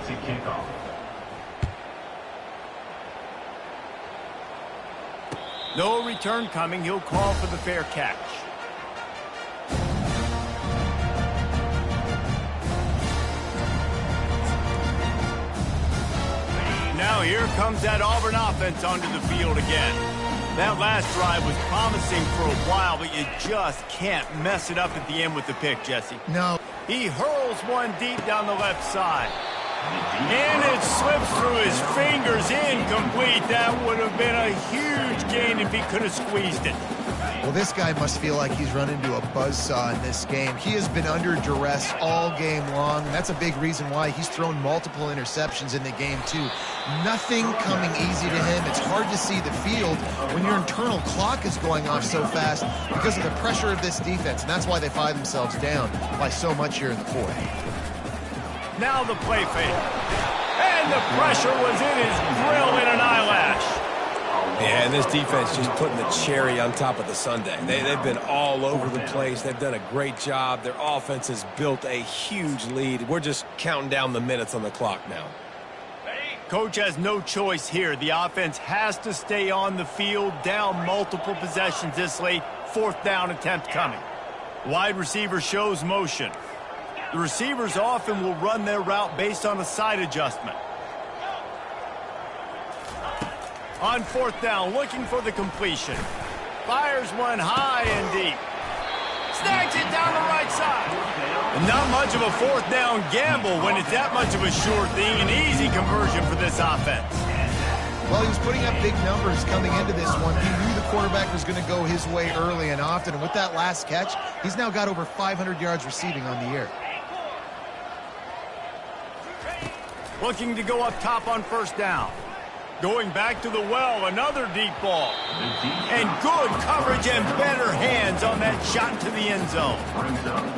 No return coming. He'll call for the fair catch. Now here comes that Auburn offense onto the field again. That last drive was promising for a while, but you just can't mess it up at the end with the pick, Jesse. No, He hurls one deep down the left side. And it slips through his fingers, incomplete. That would have been a huge gain if he could have squeezed it. Well, this guy must feel like he's run into a buzzsaw in this game. He has been under duress all game long, and that's a big reason why he's thrown multiple interceptions in the game, too. Nothing coming easy to him. It's hard to see the field when your internal clock is going off so fast because of the pressure of this defense, and that's why they find themselves down by so much here in the fourth. Now the play fake. And the pressure was in his grill in an eyelash. Yeah, and this defense just putting the cherry on top of the sundae. They've been all over the place. They've done a great job. Their offense has built a huge lead. We're just counting down the minutes on the clock now. Coach has no choice here. The offense has to stay on the field, down multiple possessions this late. Fourth down attempt coming. Wide receiver shows motion. The receivers often will run their route based on a side adjustment. On fourth down, looking for the completion. Fires one high and deep. Snags it down the right side. And not much of a fourth down gamble when it's that much of a sure thing. An easy conversion for this offense. Well, he was putting up big numbers coming into this one. He knew the quarterback was going to go his way early and often. And with that last catch, he's now got over 500 yards receiving on the year. Looking to go up top on first down. Going back to the well, another deep ball. And good coverage and better hands on that shot to the end zone.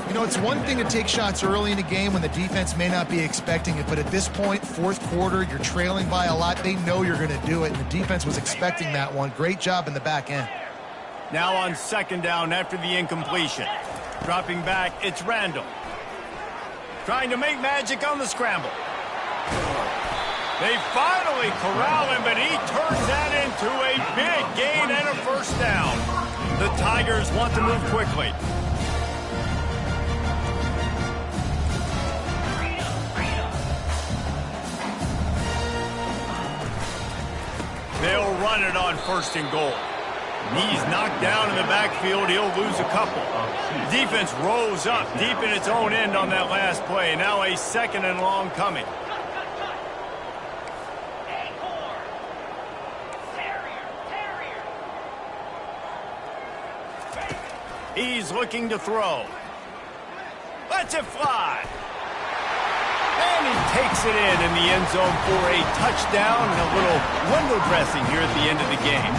You know, it's one thing to take shots early in a game when the defense may not be expecting it, but at this point, fourth quarter, you're trailing by a lot. They know you're going to do it, and the defense was expecting that one. Great job in the back end. Now on second down after the incompletion. Dropping back, it's Randall. Trying to make magic on the scramble. They finally corral him, but he turns that into a big gain and a first down. The Tigers want to move quickly. They'll run it on first and goal. He's knocked down in the backfield. He'll lose a couple. Defense rose up deep in its own end on that last play. Now a second and long coming. He's looking to throw. Lets it fly. And he takes it in the end zone for a touchdown and a little window dressing here at the end of the game.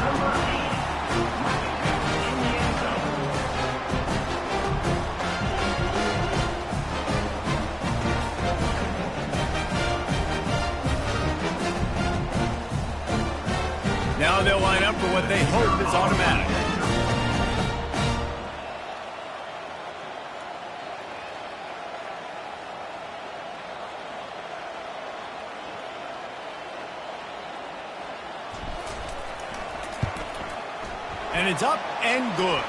Now they'll line up for what they hope is automatic. And it's up and good.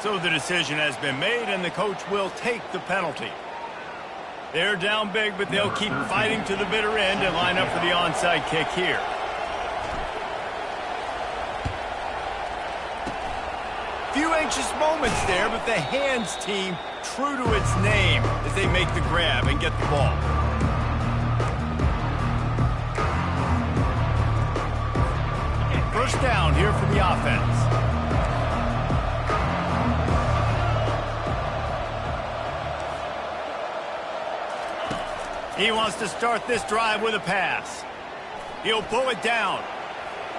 So the decision has been made, and the coach will take the penalty. They're down big, but they'll keep fighting to the bitter end and line up for the onside kick here. Few anxious moments there, but the hands team true to its name as they make the grab and get the ball. First down here for the offense. He wants to start this drive with a pass. He'll pull it down.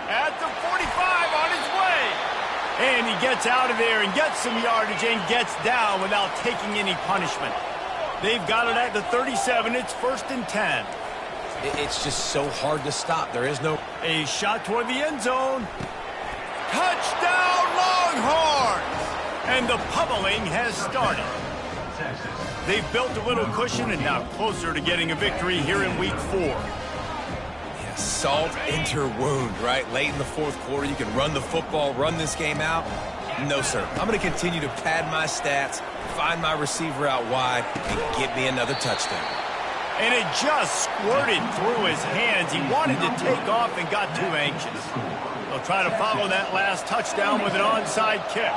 At the 45 on his way. And he gets out of there and gets some yardage and gets down without taking any punishment. They've got it at the 37. It's first and 10. It's just so hard to stop. There is no... A shot toward the end zone. Touchdown, Longhorns! And the pummeling has started. They've built a little cushion and now closer to getting a victory here in week 4. Yeah, salt enter wound, right? Late in the fourth quarter, you can run the football, run this game out. No, sir. I'm going to continue to pad my stats, find my receiver out wide, and get me another touchdown. And it just squirted through his hands. He wanted to take off and got too anxious. They'll try to follow that last touchdown with an onside kick.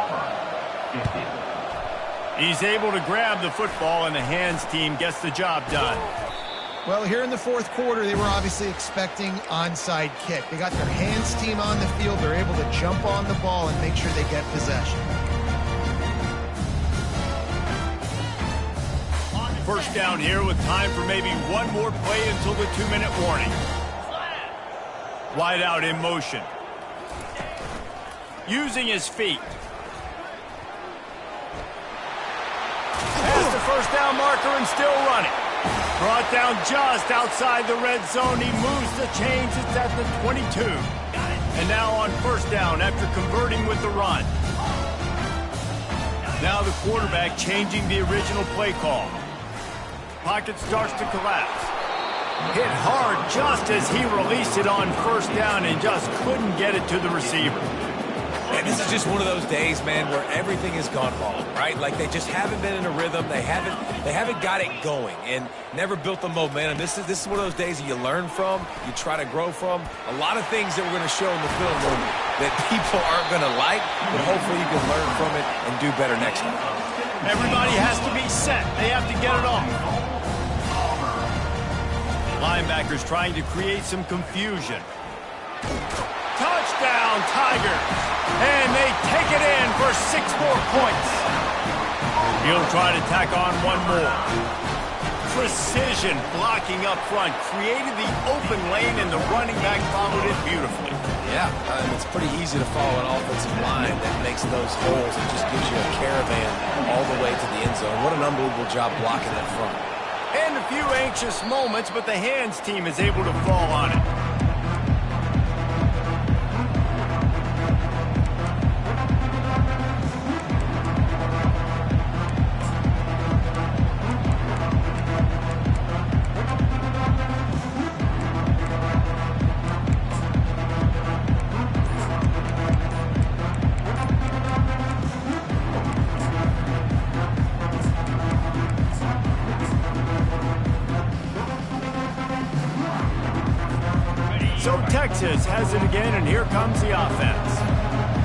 He's able to grab the football, and the hands team gets the job done. Well, here in the fourth quarter, they were obviously expecting onside kick. They got their hands team on the field. They're able to jump on the ball and make sure they get possession. First down here with time for maybe one more play until the 2-minute warning. Wide out in motion. Using his feet. Past the first down marker and still running. Brought down just outside the red zone. He moves the chains. It's at the 22. And now on first down after converting with the run. Now the quarterback changing the original play call. Pocket starts to collapse. Hit hard just as he released it on first down and just couldn't get it to the receiver. And this is just one of those days, man, where everything has gone wrong, right? Like they just haven't been in a rhythm. They haven't got it going and never built the momentum. This is one of those days that you learn from, you try to grow from. A lot of things that we're going to show in the film room that people aren't going to like, but hopefully you can learn from it and do better next time. Everybody has to be set. They have to get it off. Linebackers trying to create some confusion. Touchdown, Tigers. And they take it in for 6 more points. He'll try to tack on one more. Precision blocking up front. Created the open lane, and the running back followed it beautifully. Yeah, it's pretty easy to follow an offensive line that makes those holes and just gives you a caravan all the way to the end zone. What an unbelievable job blocking that front. And a few anxious moments, but the hands team is able to fall on it. So Texas has it again, and here comes the offense.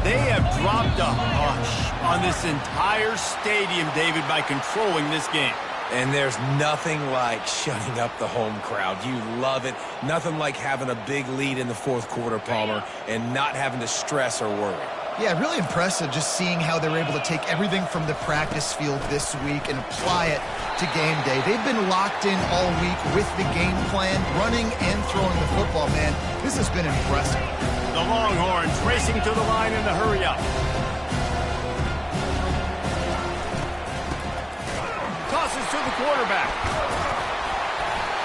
They have dropped a hush on this entire stadium, David, by controlling this game. And there's nothing like shutting up the home crowd. You love it. Nothing like having a big lead in the fourth quarter, Palmer, and not having to stress or worry. Yeah, really impressive just seeing how they were able to take everything from the practice field this week and apply it to game day. They've been locked in all week with the game plan, running and throwing the football, man. This has been impressive. The Longhorns racing to the line in the hurry-up. Tosses to the quarterback.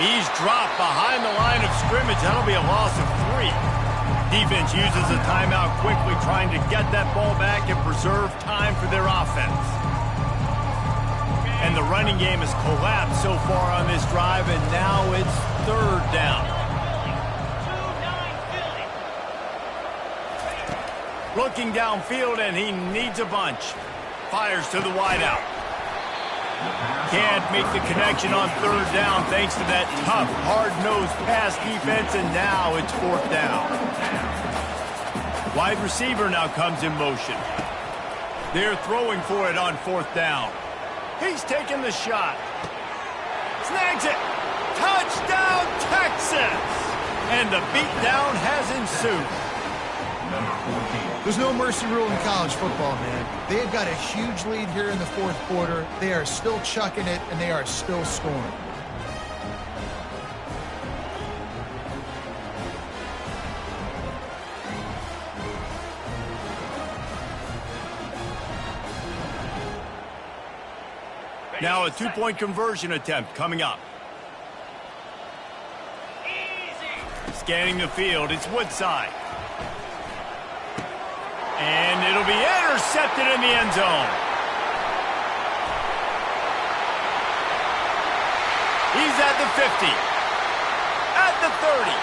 He's dropped behind the line of scrimmage. That'll be a loss of 3. Defense uses a timeout quickly, trying to get that ball back and preserve time for their offense. And the running game has collapsed so far on this drive, and now it's 3rd down. Looking downfield, and he needs a bunch. Fires to the wideout. Can't make the connection on 3rd down thanks to that tough, hard-nosed pass defense, and now it's 4th down. Wide receiver now comes in motion. They're throwing for it on 4th down. He's taking the shot. Snags it. Touchdown, Texas! And the beatdown has ensued. There's no mercy rule in college football, man. They've got a huge lead here in the fourth quarter. They are still chucking it, and they are still scoring. Now a 2-point conversion attempt coming up. Scanning the field, it's Woodside. And it'll be intercepted in the end zone. He's at the 50. At the 30.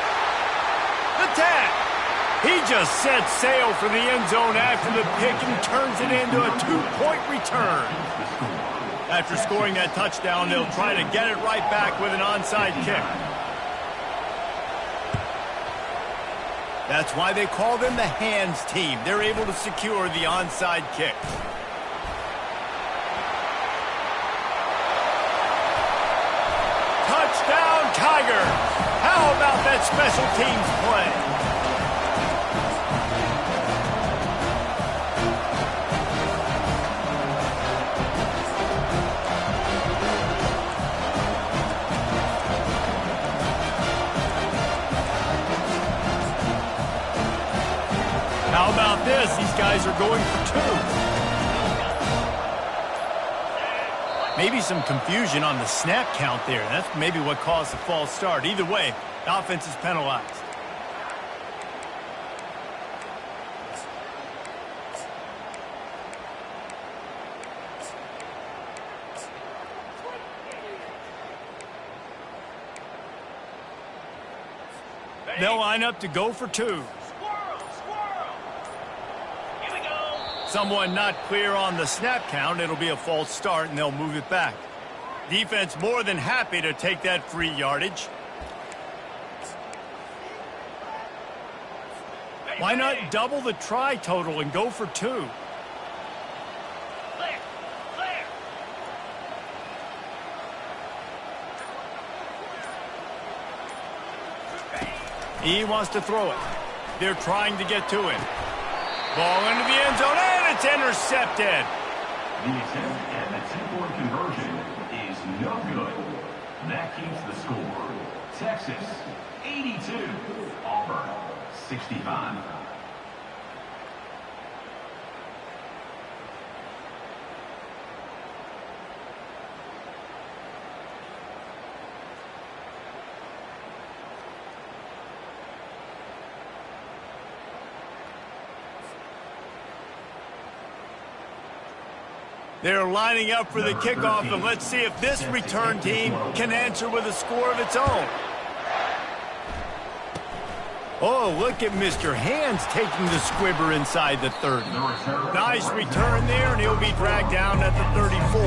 The 10. He just set sail for the end zone after the pick and turns it into a 2-point return. After scoring that touchdown, they'll try to get it right back with an onside kick. That's why they call them the hands team. They're able to secure the onside kick. Good special teams play. How about this? These guys are going for 2. Maybe some confusion on the snap count there. That's maybe what caused the false start. Either way, the offense is penalized. They'll line up to go for 2. Someone not clear on the snap count. It'll be a false start, and they'll move it back. Defense more than happy to take that free yardage. Why not double the try total and go for 2? He wants to throw it. They're trying to get to him. Ball into the end zone, and it's intercepted. The attempt at the two-point conversion is no good. That keeps the score. Texas, 82. Auburn, 65. They're lining up for the kickoff, and let's see if this return team can answer with a score of its own. Oh, look at Mr. Hands taking the squibber inside the 30. Nice return there, and he'll be dragged down at the 34.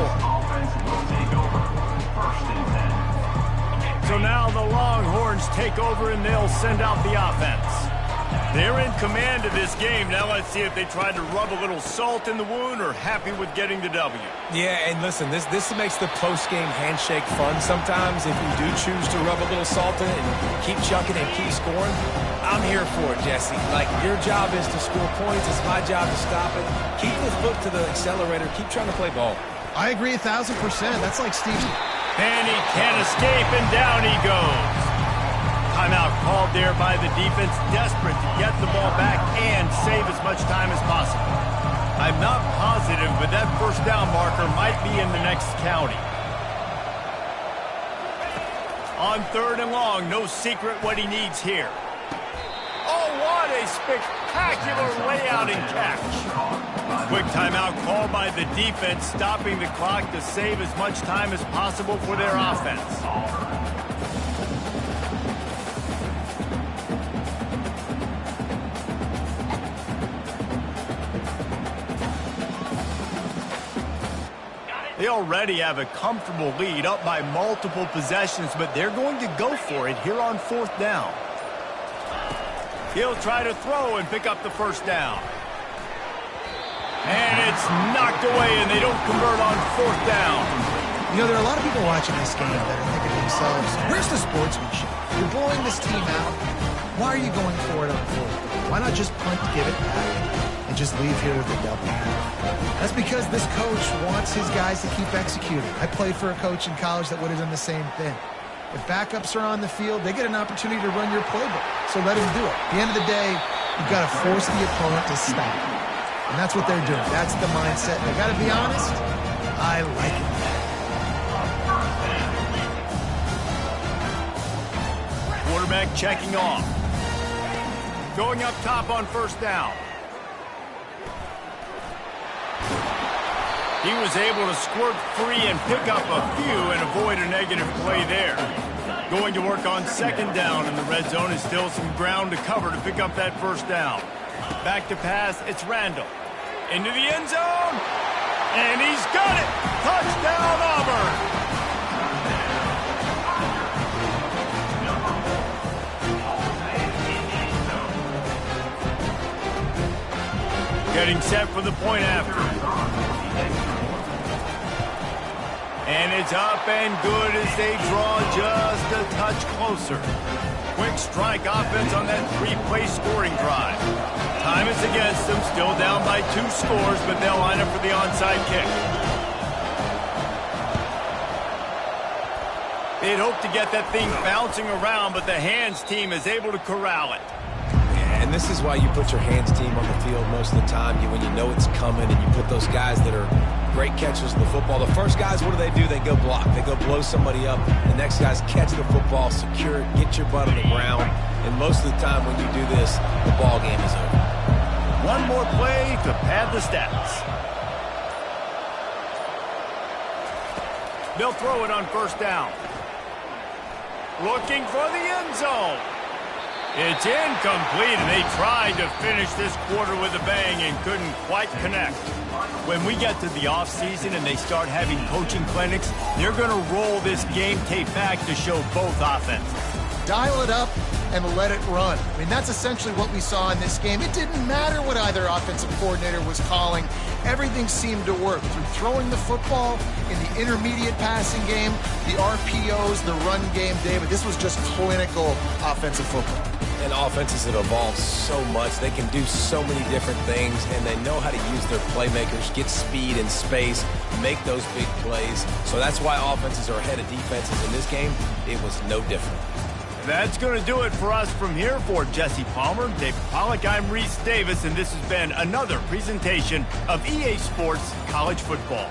So now the Longhorns take over, and they'll send out the offense. They're in command of this game. Now let's see if they tried to rub a little salt in the wound or happy with getting the W. Yeah, and listen, this makes the post-game handshake fun sometimes. If you do choose to rub a little salt in and keep chucking and keep scoring, I'm here for it, Jesse. Like, your job is to score points. It's my job to stop it. Keep the foot to the accelerator. Keep trying to play ball. I agree 1,000%. That's like Steve. And he can't escape, and down he goes. Timeout called there by the defense, desperate to get the ball back and save as much time as possible. I'm not positive, but that first down marker might be in the next county. On 3rd and long, no secret what he needs here. Oh, what a spectacular layout and catch. Quick timeout called by the defense, stopping the clock to save as much time as possible for their offense. They already have a comfortable lead, up by multiple possessions, but they're going to go for it here on 4th down. He'll try to throw and pick up the first down. And it's knocked away, and they don't convert on 4th down. You know, there are a lot of people watching this game that are thinking to themselves, where's the sportsmanship? You're blowing this team out. Why are you going for it on 4th down? Why not just punt, give it back, and just leave here with a W? That's because this coach wants his guys to keep executing. I played for a coach in college that would have done the same thing. If backups are on the field, they get an opportunity to run your playbook. So let him do it. At the end of the day, you've got to force the opponent to stop. And that's what they're doing. That's the mindset. And I got to be honest, I like it. Quarterback checking off. Going up top on 1st down. He was able to squirt free and pick up a few and avoid a negative play there. Going to work on 2nd down in the red zone is still some ground to cover to pick up that 1st down. Back to pass, it's Randall. Into the end zone, and he's got it! Touchdown, Auburn! Getting set for the point after. And it's up and good as they draw just a touch closer. Quick strike offense on that 3-play scoring drive. Time is against them, still down by 2 scores, but they'll line up for the onside kick. They'd hope to get that thing bouncing around, but the hands team is able to corral it. And this is why you put your hands team on the field most of the time, when you know it's coming, and you put those guys that are great catchers of the football. The first guys, what do? They go block. They go blow somebody up. The next guys catch the football, secure it, get your butt on the ground. And most of the time when you do this, the ball game is over. One more play to pad the stats. They'll throw it on first down. Looking for the end zone. It's incomplete, and they tried to finish this quarter with a bang and couldn't quite connect. When we get to the offseason and they start having coaching clinics, they're going to roll this game tape back to show both offenses. Dial it up and let it run. I mean, that's essentially what we saw in this game. It didn't matter what either offensive coordinator was calling. Everything seemed to work through throwing the football in the intermediate passing game, the RPOs, the run game, David. This was just clinical offensive football. And offenses have evolved so much. They can do so many different things, and they know how to use their playmakers, get speed and space, make those big plays. So that's why offenses are ahead of defenses in this game. It was no different. That's going to do it for us from here. For Jesse Palmer, David Pollack, I'm Reese Davis, and this has been another presentation of EA Sports College Football.